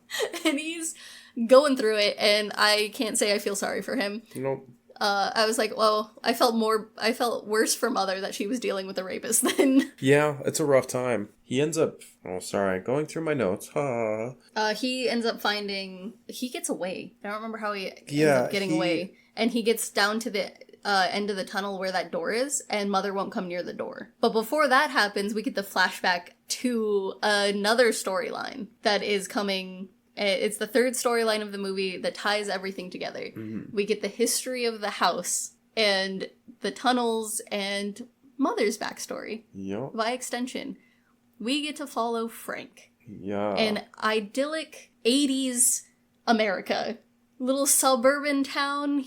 And he's going through it, and I can't say I feel sorry for him. Nope. I was like, well, I felt worse for Mother that she was dealing with a rapist than... Yeah, it's a rough time. He ends up... Oh, sorry. Going through my notes. He ends up finding... He gets away. I don't remember how he ends up getting away. And he gets down to the end of the tunnel where that door is, and Mother won't come near the door. But before that happens, we get the flashback to another storyline that is coming... It's the third storyline of the movie that ties everything together. Mm-hmm. We get the history of the house and the tunnels and Mother's backstory. Yep. By extension, we get to follow Frank. Yeah. An idyllic 80s America. Little suburban town.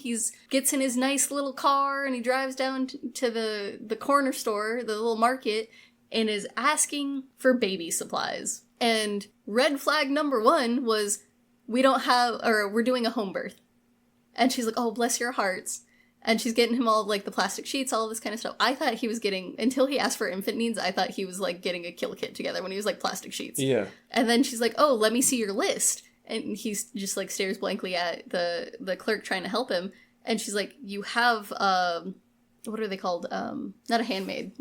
Gets in his nice little car and he drives down to the corner store, the little market, and is asking for baby supplies. And red flag number 1 was, we're doing a home birth. And she's like, oh, bless your hearts. And she's getting him all, like, the plastic sheets, all this kind of stuff. I thought he was getting, until he asked for infant needs, I thought he was, like, getting a kill kit together when he was, like, plastic sheets. Yeah. And then she's like, oh, let me see your list. And he just, like, stares blankly at the clerk trying to help him. And she's like, you have, what are they called? Not a handmaid.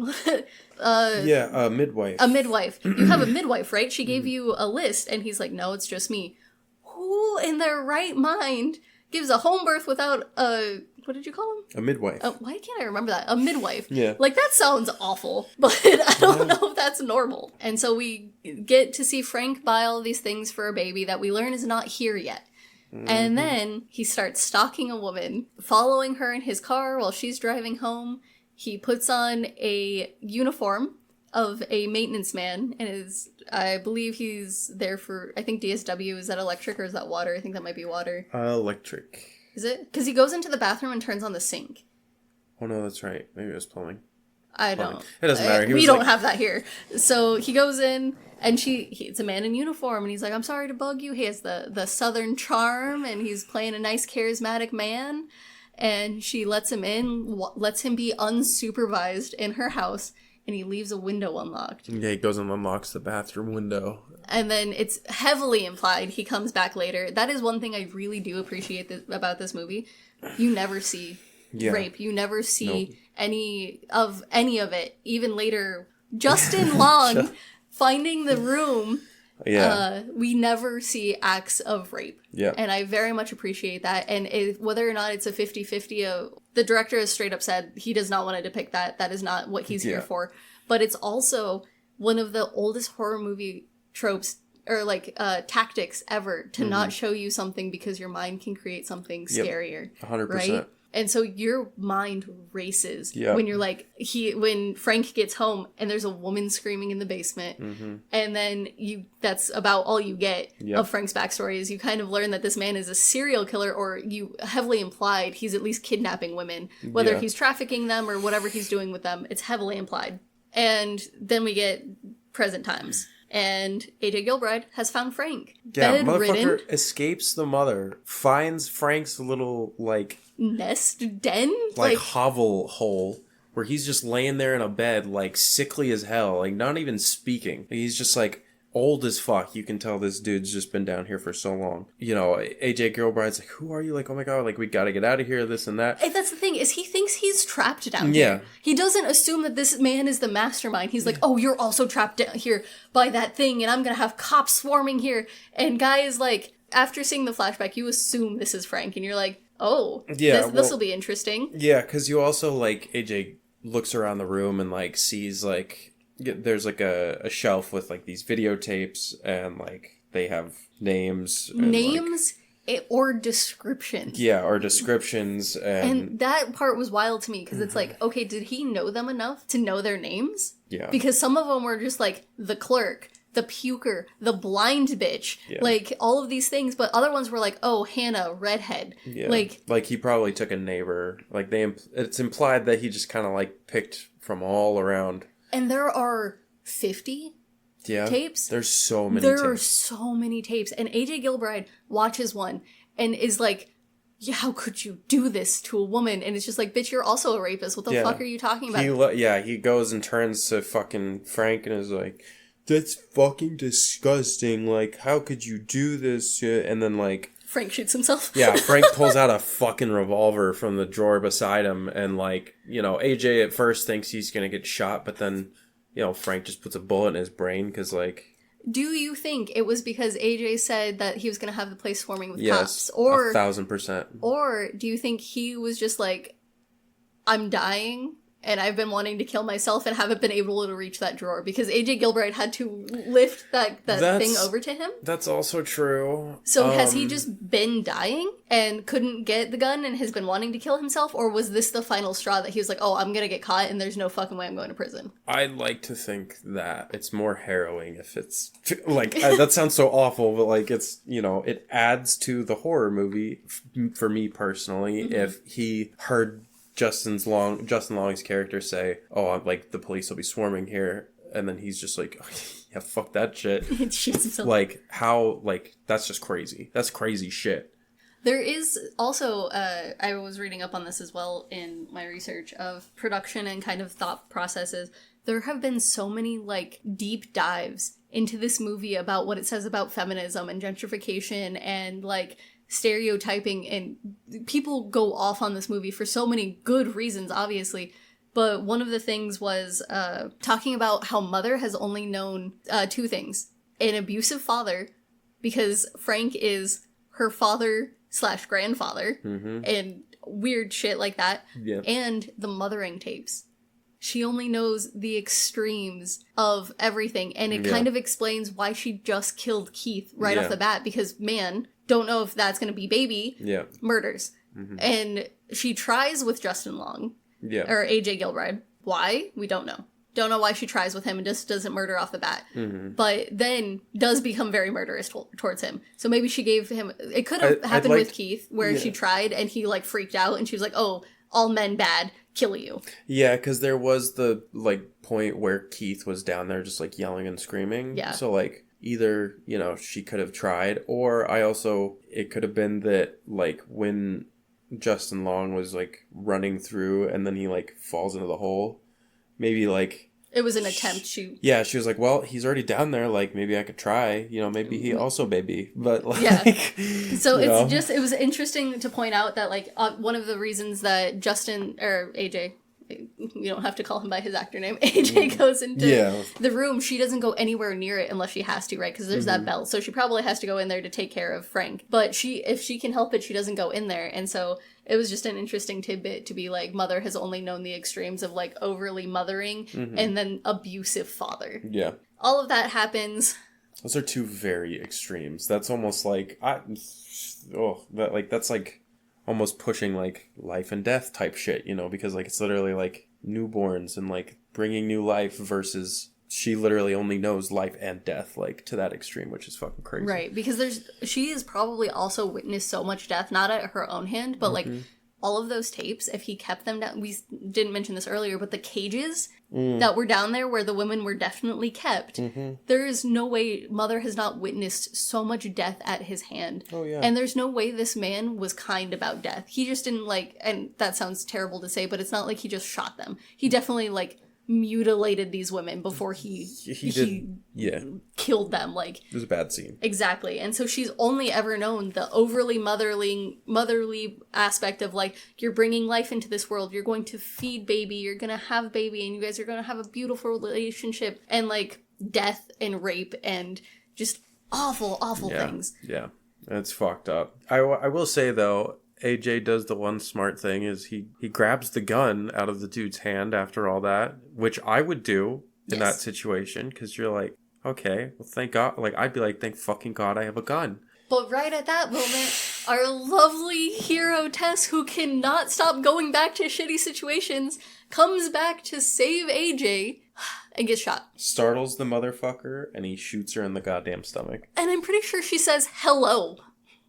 A midwife. A midwife. You have a midwife, right? She gave you a list. And he's like, no, it's just me. Who in their right mind gives a home birth without a... What did you call him? A midwife. Why can't I remember that? A midwife. Yeah. Like, that sounds awful, but I don't know if that's normal. And so we get to see Frank buy all these things for a baby that we learn is not here yet. Mm-hmm. And then he starts stalking a woman, following her in his car while she's driving home. He puts on a uniform of a maintenance man and I believe he's there for, I think DSW. Is that electric or is that water? I think that might be water. Electric. Is it? Because he goes into the bathroom and turns on the sink. Oh no, that's right. Maybe it was plumbing. I don't. It doesn't matter. We don't have that here. So he goes in, and it's a man in uniform, and he's like, I'm sorry to bug you. He has the southern charm, and he's playing a nice, charismatic man. And she lets him in, lets him be unsupervised in her house, and he leaves a window unlocked. Yeah, he goes and unlocks the bathroom window. And then it's heavily implied he comes back later. That is one thing I really do appreciate about this movie. You never see rape. You never see any of it. Even later, Justin Long finding the room. Yeah. We never see acts of rape. Yeah. And I very much appreciate that. And whether or not it's a 50-50, the director has straight up said he does not want to depict that. That is not what he's here for. But it's also one of the oldest horror movie tropes or tactics ever to not show you something because your mind can create something scarier. 100%. Right? And so your mind races when you're like, when Frank gets home and there's a woman screaming in the basement. Mm-hmm. And then that's about all you get of Frank's backstory is you kind of learn that this man is a serial killer, or you heavily implied he's at least kidnapping women, whether he's trafficking them or whatever he's doing with them. It's heavily implied. And then we get present times. And AJ Gilbride has found Frank. Yeah, motherfucker escapes the mother, finds Frank's little, nest den? Hovel hole, where he's just laying there in a bed, sickly as hell, not even speaking. He's just, old as fuck. You can tell this dude's just been down here for so long. AJ Gilbride's like, who are you? Oh my god, we gotta get out of here, this and that. And that's the thing, is he thinks he's trapped down here. He doesn't assume that this man is the mastermind. He's like, oh, you're also trapped down here by that thing, and I'm gonna have cops swarming here. And Guy is like, after seeing the flashback, you assume this is Frank, and you're like, oh, this will be interesting. Yeah, because you also, AJ looks around the room and, sees, there's a shelf with these videotapes and they have names or descriptions. Yeah, or descriptions. And that part was wild to me, because it's like, okay, did he know them enough to know their names? Yeah. Because some of them were just like, the clerk, the puker, the blind bitch, like, all of these things, but other ones were like, oh, Hannah, redhead. Yeah. Like he probably took a neighbor. Like, it's implied that he just kind of, like, picked from all around. And there are 50 tapes. There's so many tapes. There are so many tapes. And AJ Gilbride watches one and is like, yeah, how could you do this to a woman? And it's just like, bitch, you're also a rapist. What the fuck are you talking about? He goes and turns to fucking Frank and is like, that's fucking disgusting. Like, how could you do this shit? And then, like... Frank shoots himself. Yeah, Frank pulls out a fucking revolver from the drawer beside him. And, like, you know, AJ at first thinks he's gonna get shot, but then... You know, Frank just puts a bullet in his brain because, like... Do you think it was because AJ said that he was going to have the place swarming with yes, cops? Or 1,000%. Or do you think he was just like, I'm dying and I've been wanting to kill myself and haven't been able to reach that drawer? Because AJ Gilbride had to lift that thing over to him. That's also true. So has he just been dying and couldn't get the gun and has been wanting to kill himself? Or was this the final straw that he was like, oh, I'm going to get caught and there's no fucking way I'm going to prison? I'd like to think that it's more harrowing if it's... Like, that sounds so awful, but, like, it's, you know, it adds to the horror movie, for me personally, if he heard... Justin Long's character say, oh, I'm like, the police will be swarming here. And then he's just like, oh, yeah, fuck that shit. Shoots himself. Like, how, like, that's just crazy. That's crazy shit. There is also, I was reading up on this as well in my research of production and kind of thought processes. There have been so many, like, deep dives into this movie about what it says about feminism and gentrification and, like, stereotyping, and people go off on this movie for so many good reasons, obviously, but one of the things was talking about how Mother has only known two things: an abusive father, because Frank is her father/grandfather, and weird shit like that, and the mothering tapes. She only knows the extremes of everything, and it kind of explains why she just killed Keith right off the bat, because, man, don't know if that's going to be baby, murders. And she tries with Justin Long, or AJ Gilbride. Why? We don't know. Don't know why she tries with him and just doesn't murder off the bat. But then does become very murderous towards him. So maybe she gave him... It could have happened with Keith, where she tried and he, like, freaked out and she was like, oh, all men bad, kill you. Yeah, because there was the, like, point where Keith was down there just, like, yelling and screaming. Yeah. So, like... Either, you know, she could have tried, or it could have been that, like, when Justin Long was, like, running through and then he, like, falls into the hole, maybe, like... It was an attempt shoot. Yeah, she was like, well, he's already down there, like, maybe I could try, you know, maybe he also baby, but, like... Yeah. So it was interesting to point out that, like, one of the reasons that Justin, or AJ... You don't have to call him by his actor name. AJ goes into the room. She doesn't go anywhere near it unless she has to, right? Because there's that belt. So she probably has to go in there to take care of Frank. But if she can help it, she doesn't go in there. And so it was just an interesting tidbit to be like, Mother has only known the extremes of, like, overly mothering and then abusive father. Yeah. All of that happens. Those are two very extremes. That's almost like... that's like... almost pushing, like, life and death type shit, you know, because, like, it's literally, like, newborns and, like, bringing new life versus she literally only knows life and death, like, to that extreme, which is fucking crazy. Right, because she has probably also witnessed so much death, not at her own hand, but, like, all of those tapes, if he kept them down, we didn't mention this earlier, but the cages that were down there where the women were definitely kept, there is no way Mother has not witnessed so much death at his hand. Oh, yeah. And there's no way this man was kind about death. He just didn't, like, and that sounds terrible to say, but it's not like he just shot them. He definitely, like, mutilated these women before he killed them. Like, it was a bad scene. Exactly. And so she's only ever known the overly motherly aspect of, like, you're bringing life into this world, you're going to feed baby, you're gonna have baby, and you guys are gonna have a beautiful relationship, and, like, death and rape and just awful things. Yeah, it's fucked up. I will say, though, AJ does the one smart thing is he grabs the gun out of the dude's hand after all that, which I would do in that situation, because you're like, okay, well, thank God. Like, I'd be like, thank fucking God I have a gun. But right at that moment, our lovely hero Tess, who cannot stop going back to shitty situations, comes back to save AJ and gets shot. Startles the motherfucker, and he shoots her in the goddamn stomach. And I'm pretty sure she says hello.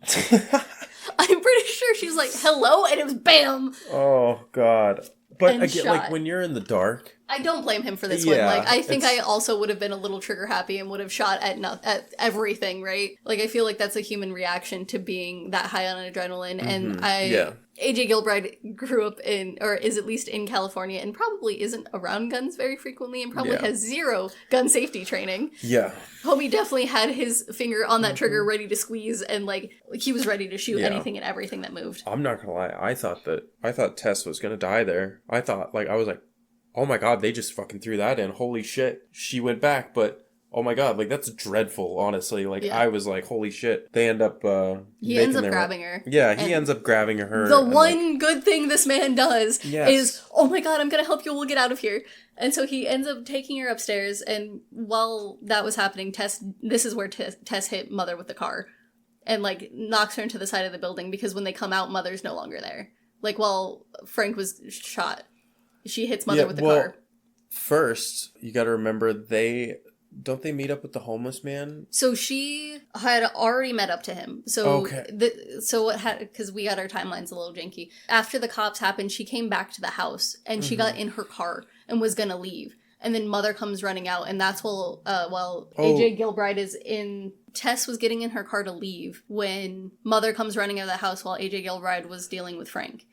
I'm pretty sure she's like, hello, and it was BAM! Oh, God. But and again, shot. like, when you're in the dark... I don't blame him for this one. Like, I think I also would have been a little trigger happy and would have shot at everything, right? Like, I feel like that's a human reaction to being that high on adrenaline. And AJ Gilbride grew up in, or is at least in California, and probably isn't around guns very frequently, and probably has zero gun safety training. Yeah. Homie definitely had his finger on that trigger ready to squeeze, and like he was ready to shoot anything and everything that moved. I'm not gonna lie, I thought Tess was gonna die there. I was like, oh my god, they just fucking threw that in. Holy shit. She went back, but oh my god, like that's dreadful, honestly. Like I was like, holy shit. They end up he ends up grabbing her. Yeah, he ends up grabbing her. The one good thing this man does is, oh my god, I'm gonna help you, we'll get out of here. And so he ends up taking her upstairs, and while that was happening, this is where Tess hit Mother with the car. And like knocks her into the side of the building, because when they come out, Mother's no longer there. Like while Frank was shot, she hits Mother with the car. First, you gotta remember, don't they meet up with the homeless man? So she had already met up to him. So because we got our timelines a little janky. After the cops happened, she came back to the house, and she got in her car and was gonna leave. And then Mother comes running out, and that's while AJ Gilbride is in... Tess was getting in her car to leave when Mother comes running out of the house while AJ Gilbride was dealing with Frank.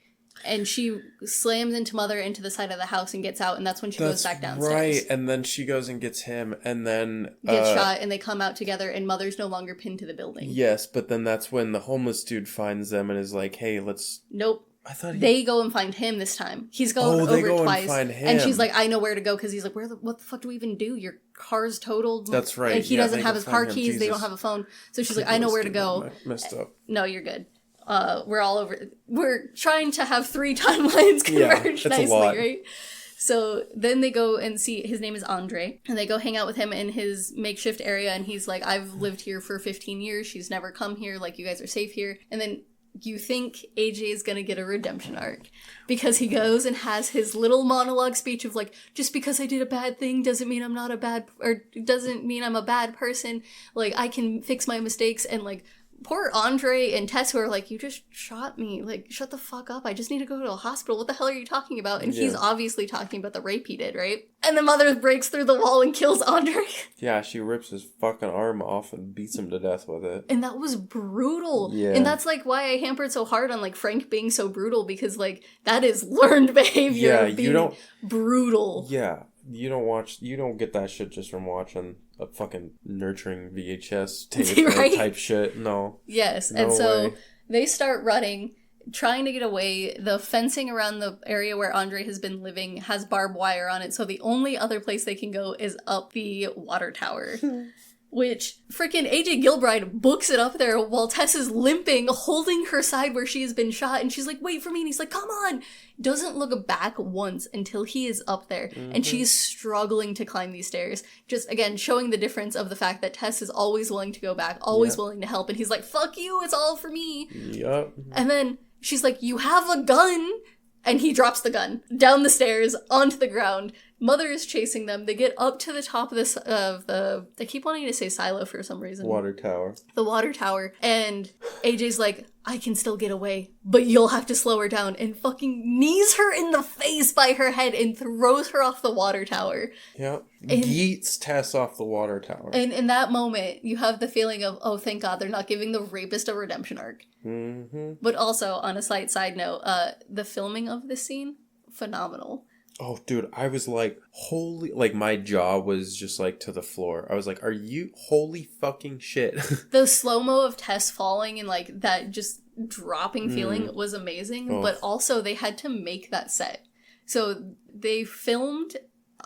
And she slams into Mother into the side of the house and gets out, and that's when she goes back downstairs. Right, and then she goes and gets him, and then... gets shot, and they come out together, and Mother's no longer pinned to the building. Yes, but then that's when the homeless dude finds them and is like, hey, let's... Nope. They go and find him this time. He's going over twice. And she's like, I know where to go, because he's like, what the fuck do we even do? Your car's totaled. That's right. And he doesn't have his car keys. Jesus. They don't have a phone. So she's like, I know where to go. Messed up. No, you're good. We're all over. We're trying to have 3 timelines converge nicely, right? So then they go and see, his name is Andre, and they go hang out with him in his makeshift area, and he's like, I've lived here for 15 years. She's never come here. Like, you guys are safe here. And then you think AJ is going to get a redemption arc, because he goes and has his little monologue speech of like, just because I did a bad thing doesn't mean I'm a bad person. Like, I can fix my mistakes. And like, poor Andre and Tess, who are like, you just shot me. Like, shut the fuck up. I just need to go to a hospital. What the hell are you talking about? And he's obviously talking about the rape he did, right? And the Mother breaks through the wall and kills Andre. Yeah, she rips his fucking arm off and beats him to death with it. And that was brutal. Yeah. And that's like why I hampered so hard on like Frank being so brutal, because like that is learned behavior of being brutal. Yeah. You don't get that shit just from watching a fucking nurturing VHS tape type shit. No. Yes. No and so they start running, trying to get away. The fencing around the area where Andre has been living has barbed wire on it, so the only other place they can go is up the water tower. Which freaking AJ Gilbride books it up there while Tess is limping, holding her side where she has been shot, and she's like, wait for me, and he's like, come on! Doesn't look back once until he is up there, and she's struggling to climb these stairs. Just, again, showing the difference of the fact that Tess is always willing to go back, always willing to help, and he's like, fuck you, it's all for me! Yep. And then she's like, you have a gun! And he drops the gun down the stairs onto the ground. Mother is chasing them. They get up to the top of the I keep wanting to say silo for some reason. Water tower. The water tower. And AJ's like, I can still get away, but you'll have to slow her down, and fucking knees her in the face by her head and throws her off the water tower. Yep. Yeets Tess off the water tower. And in that moment, you have the feeling of, oh, thank God they're not giving the rapist a redemption arc. But also, on a side note, the filming of this scene, phenomenal. Oh, dude, I was like, holy... Like, my jaw was just, like, to the floor. I was like, are you... Holy fucking shit. The slow-mo of Tess falling and, like, that just dropping feeling was amazing. Oh. But also, they had to make that set. So, they filmed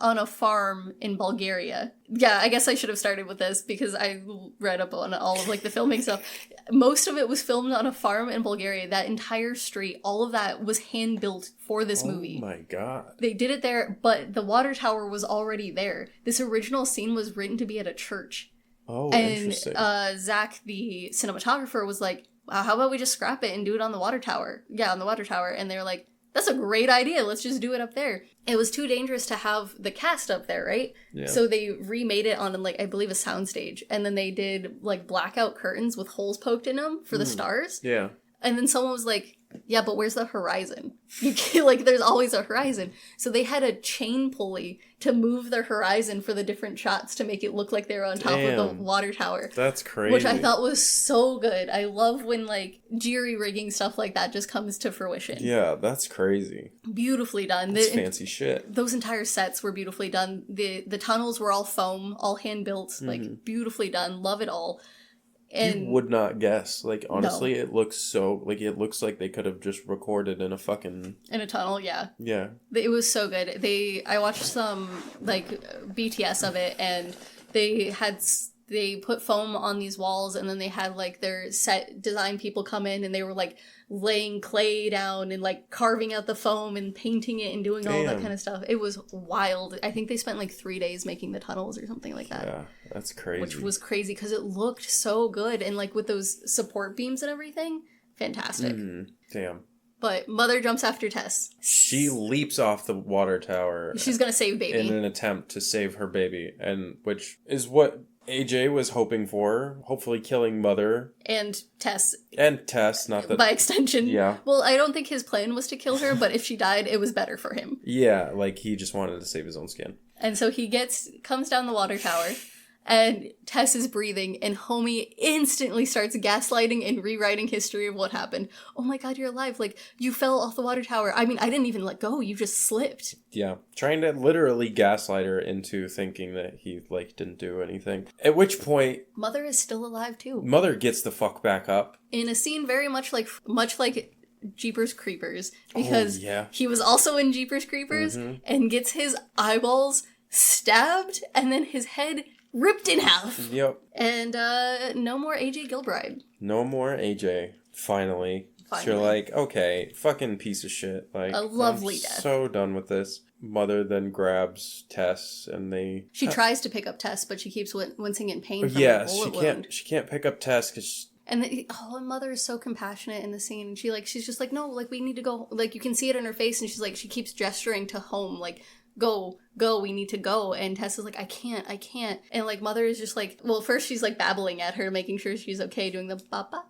on a farm in Bulgaria. Yeah, I guess I should have started with this because I read up on all of like the filming stuff. Most of it was filmed on a farm in Bulgaria. That entire street, all of that was hand built for this movie. Oh my god. They did it there, but the water tower was already there. This original scene was written to be at a church. Oh, and, interesting. Zach, the cinematographer, was like, wow, how about we just scrap it and do it on the water tower? Yeah, on the water tower. And they were like, that's a great idea. Let's just do it up there. It was too dangerous to have the cast up there, right? Yeah. So they remade it on, like, I believe a soundstage. And then they did, like, blackout curtains with holes poked in them for the stars. Yeah. And then someone was like, yeah, but where's the horizon? You can't, like, there's always a horizon. So they had a chain pulley to move their horizon for the different shots to make it look like they were on top of the water tower. That's crazy. Which I thought was so good. I love when, like, jury-rigging stuff like that just comes to fruition. Yeah, that's crazy. Beautifully done. That's fancy shit. Those entire sets were beautifully done. The tunnels were all foam, all hand-built, like, beautifully done. Love it all. And you would not guess. Like, honestly, it looks so... Like, it looks like they could have just recorded in a fucking... In a tunnel, yeah. Yeah. It was so good. I watched some, like, BTS of it, and they put foam on these walls, and then they had, like, their set design people come in, and they were, like, laying clay down and, like, carving out the foam and painting it and doing all that kind of stuff. It was wild. I think they spent, like, 3 days making the tunnels or something like that. Yeah, that's crazy. Which was crazy, because it looked so good, and, like, with those support beams and everything, fantastic. Damn. But Mother jumps after Tess. She leaps off the water tower. She's gonna save baby. In an attempt to save her baby, and which is what AJ was hoping for, hopefully killing Mother. And Tess. Not that... By extension. Yeah. Well, I don't think his plan was to kill her, but if she died, it was better for him. Yeah, like, he just wanted to save his own skin. And so he comes down the water tower, and Tess is breathing, and homie instantly starts gaslighting and rewriting history of what happened. Oh my god, you're alive. Like, you fell off the water tower. I mean, I didn't even let go. You just slipped. Yeah. Trying to literally gaslight her into thinking that he, like, didn't do anything. At which point... Mother is still alive, too. Mother gets the fuck back up. In a scene very much like Jeepers Creepers, because yeah. he was also in Jeepers Creepers, and gets his eyeballs stabbed, and then his head ripped in half. Yep. And no more AJ Gilbride. No more AJ. Finally. So you're like, okay, fucking piece of shit. Like, a lovely I'm death. So done with this. Mother then grabs Tess, and She tries to pick up Tess, but she keeps wincing in pain from a bullet wound. She can't pick up Tess because. And Mother is so compassionate in the scene. She's just like, no, like, we need to go. Like, you can see it in her face, and she's like, she keeps gesturing to home, like, go, we need to go. And Tess is like, I can't. And, like, Mother is just like, well, first she's, like, babbling at her, making sure she's okay, doing the papa,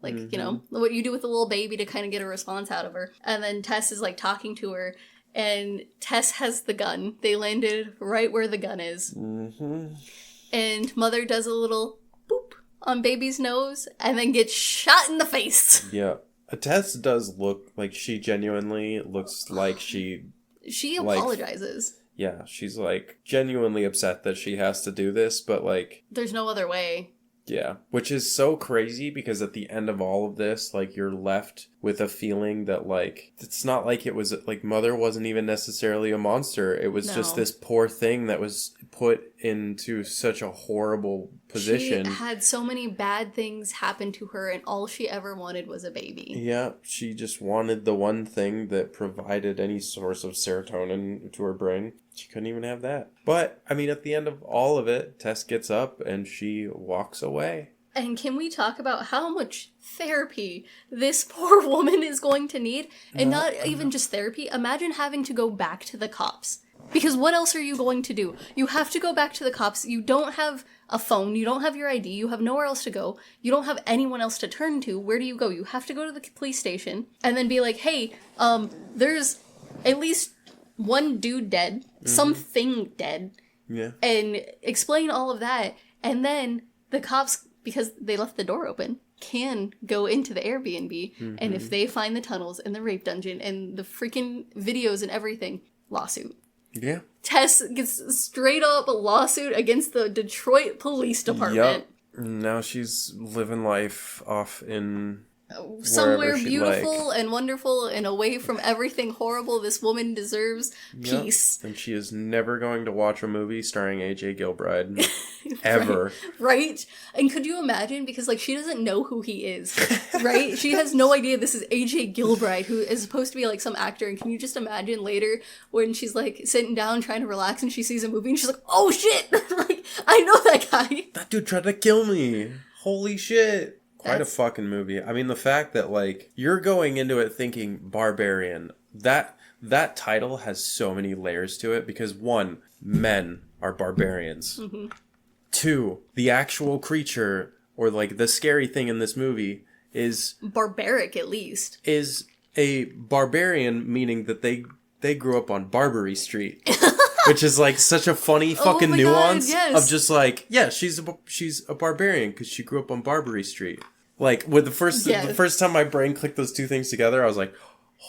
like, you know, what you do with a little baby to kind of get a response out of her. And then Tess is, like, talking to her, and Tess has the gun. They landed right where the gun is. And Mother does a little boop on baby's nose, and then gets shot in the face. Yeah. Tess does look like she genuinely looks like she apologizes. Yeah, she's, like, genuinely upset that she has to do this, but, like... There's no other way. Yeah, which is so crazy because at the end of all of this, like, you're left with a feeling that, like, it's not like it was, like, Mother wasn't even necessarily a monster. It was just this poor thing that was put into such a horrible position. She had so many bad things happen to her, and all she ever wanted was a baby. Yeah, she just wanted the one thing that provided any source of serotonin to her brain. She couldn't even have that. But, I mean, at the end of all of it, Tess gets up and she walks away. And can we talk about how much therapy this poor woman is going to need? And not even just therapy. Imagine having to go back to the cops. Because what else are you going to do? You have to go back to the cops. You don't have a phone. You don't have your ID. You have nowhere else to go. You don't have anyone else to turn to. Where do you go? You have to go to the police station and then be like, hey, there's at least one dude dead, something dead, and explain all of that. And then the cops, because they left the door open, can go into the Airbnb, and if they find the tunnels and the rape dungeon and the freaking videos and everything, lawsuit. Yeah. Tess gets straight up a lawsuit against the Detroit Police Department. Yep. Now she's living life off in... somewhere beautiful and wonderful and away from everything horrible. This woman deserves peace. And she is never going to watch a movie starring AJ Gilbride. Ever. Right? And could you imagine? Because, like, she doesn't know who he is. Right? She has no idea this is AJ Gilbride, who is supposed to be, like, some actor. And can you just imagine later when she's, like, sitting down trying to relax and she sees a movie and she's like, oh shit! Like, I know that guy. That dude tried to kill me. Holy shit. Quite a fucking movie. I mean, the fact that, like, you're going into it thinking Barbarian, that title has so many layers to it because, one, men are barbarians. Mm-hmm. Two, the actual creature, or, like, the scary thing in this movie is... barbaric, at least. Is a barbarian, meaning that they grew up on Barbary Street. Which is, like, such a funny fucking nuance of just, like, yeah, she's a barbarian because she grew up on Barbary Street. Like, with the first time my brain clicked those two things together, I was like,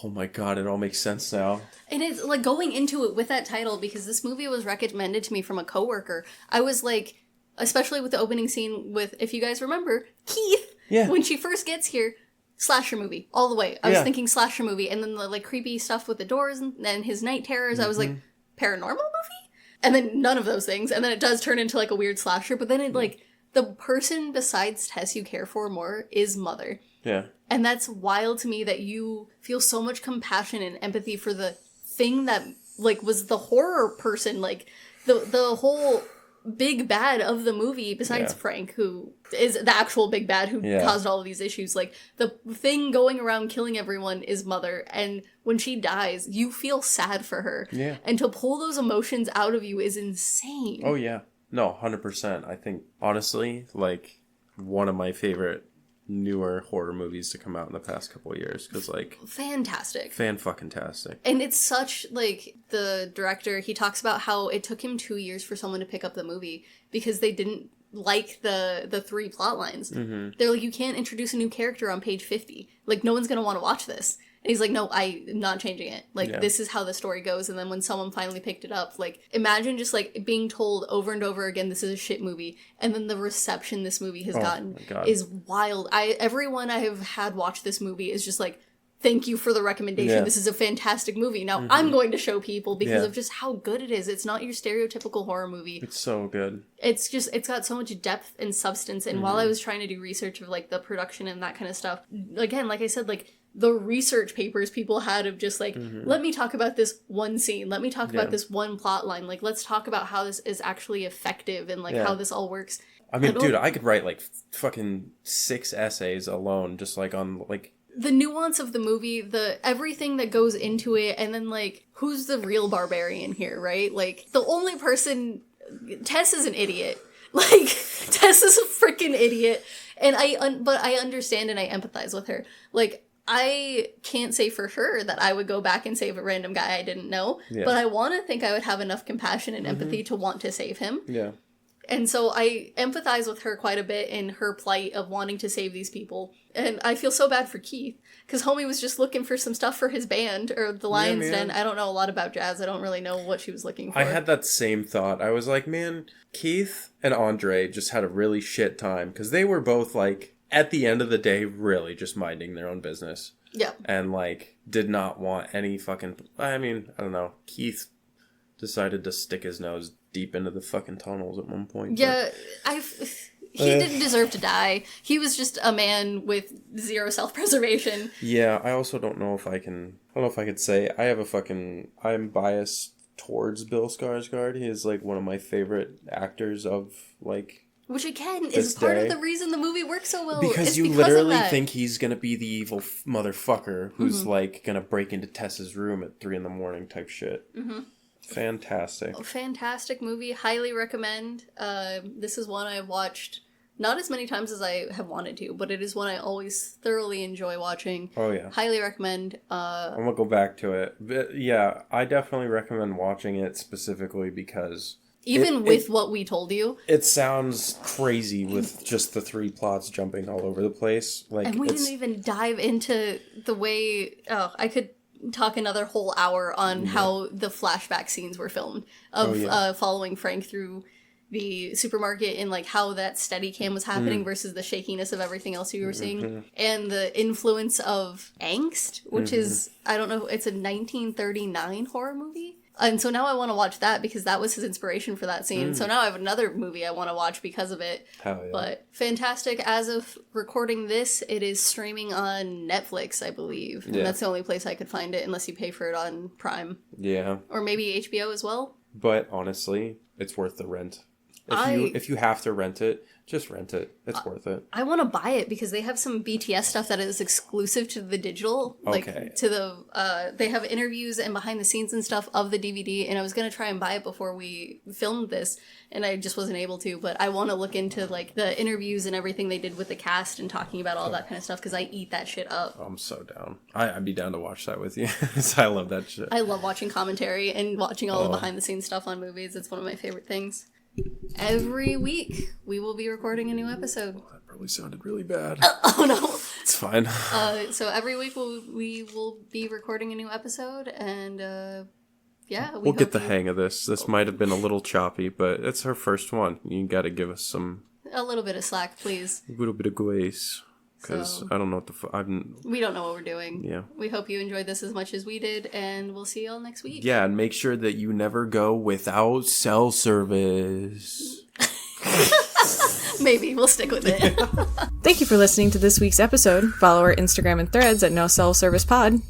oh my god, it all makes sense now. And it's, like, going into it with that title, because this movie was recommended to me from a coworker, I was, like, especially with the opening scene with, if you guys remember, Keith, when she first gets here, slasher movie, all the way. I was thinking slasher movie, and then the, like, creepy stuff with the doors and his night terrors, I was like, paranormal movie? And then none of those things, and then it does turn into, like, a weird slasher, but then it, like... the person besides Tess you care for more is Mother. Yeah. And that's wild to me that you feel so much compassion and empathy for the thing that, like, was the horror person, like, the whole big bad of the movie, besides Frank, who is the actual big bad who caused all of these issues. Like, the thing going around killing everyone is Mother, and when she dies, you feel sad for her. Yeah. And to pull those emotions out of you is insane. Oh, yeah. No, 100%. I think, honestly, like, one of my favorite newer horror movies to come out in the past couple of years. Because, like... fantastic. Fan-fucking-tastic. And it's such, like, the director, he talks about how it took him 2 years for someone to pick up the movie because they didn't like the 3 plot lines. Mm-hmm. They're like, you can't introduce a new character on page 50. Like, no one's going to want to watch this. And he's like, no, I'm not changing it. Like, this is how the story goes. And then when someone finally picked it up, like, imagine just, like, being told over and over again, this is a shit movie. And then the reception this movie has gotten is wild. Everyone I have had watch this movie is just like, thank you for the recommendation. Yeah. This is a fantastic movie. Now I'm going to show people because of just how good it is. It's not your stereotypical horror movie. It's so good. It's just, it's got so much depth and substance. And while I was trying to do research of, like, the production and that kind of stuff, again, like I said, like, the research papers people had of just, like, let me talk about this one scene. Let me talk about this one plot line. Like, let's talk about how this is actually effective and, like, how this all works. I mean, dude, I could write, like, fucking 6 essays alone just, like, on, like... the nuance of the movie, everything that goes into it, and then, like, who's the real barbarian here, right? Like, the only person... Tess is an idiot. Like, Tess is a freaking idiot. And but I understand and I empathize with her. Like, I can't say for sure that I would go back and save a random guy I didn't know, but I want to think I would have enough compassion and empathy to want to save him. Yeah. And so I empathize with her quite a bit in her plight of wanting to save these people. And I feel so bad for Keith, because homie was just looking for some stuff for his band, or the Lion's Den. I don't know a lot about jazz. I don't really know what she was looking for. I had that same thought. I was like, man, Keith and Andre just had a really shit time, because they were both, like, at the end of the day, really just minding their own business. Yeah. And, like, did not want any fucking... I mean, I don't know. Keith decided to stick his nose deep into the fucking tunnels at one point. Yeah, he didn't deserve to die. He was just a man with zero self-preservation. Yeah, I also don't know if I could say I'm biased towards Bill Skarsgård. He is, like, one of my favorite actors of, like... which, again, is part of the reason the movie works so well. Because you literally think he's gonna be the evil motherfucker who's, like, gonna break into Tess's room at 3 a.m. type shit. Mm-hmm. Fantastic. Fantastic movie. Highly recommend. This is one I've watched not as many times as I have wanted to, but it is one I always thoroughly enjoy watching. Oh, yeah. Highly recommend. I'm gonna go back to it. But, yeah, I definitely recommend watching it specifically because... even with what we told you. It sounds crazy with just the 3 plots jumping all over the place. Like, and we didn't even dive into the way... Oh, I could talk another whole hour on how the flashback scenes were filmed of following Frank through the supermarket and, like, how that steady cam was happening versus the shakiness of everything else you were seeing. And the influence of angst, which is, I don't know, it's a 1939 horror movie. And so now I want to watch that because that was his inspiration for that scene. So now I have another movie I want to watch because of it. Hell yeah. But fantastic. As of recording this, it is streaming on Netflix, I believe. Yeah. And that's the only place I could find it unless you pay for it on Prime. Yeah. Or maybe HBO as well. But honestly, it's worth the rent. If you have to rent it, Just rent it. It's worth it. I want to buy it because they have some BTS stuff that is exclusive to the digital. Like, Okay. to the, they have interviews and behind the scenes and stuff of the DVD, and I was going to try and buy it before we filmed this, and I just wasn't able to, but I want to look into, like, the interviews and everything they did with the cast and talking about all that kind of stuff, because I eat that shit up. I'm so down. I'd be down to watch that with you. I love that shit. I love watching commentary and watching all the behind the scenes stuff on movies. It's one of my favorite things. Every week, we will be recording a new episode. That probably sounded really bad. Oh no. It's fine. So every week we will be recording a new episode, and yeah, we'll get the hang of this. This might have been a little choppy, but it's our first one. You got to give us a little bit of slack, please. A little bit of grace, because I don't know what we don't know what we're doing. Yeah. We hope you enjoyed this as much as we did, and we'll see y'all next week. Yeah, and make sure that you never go without cell service. Maybe we'll stick with it. Thank you for listening to this week's episode. Follow our Instagram and threads at No Cell Service Pod.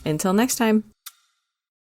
Until next time.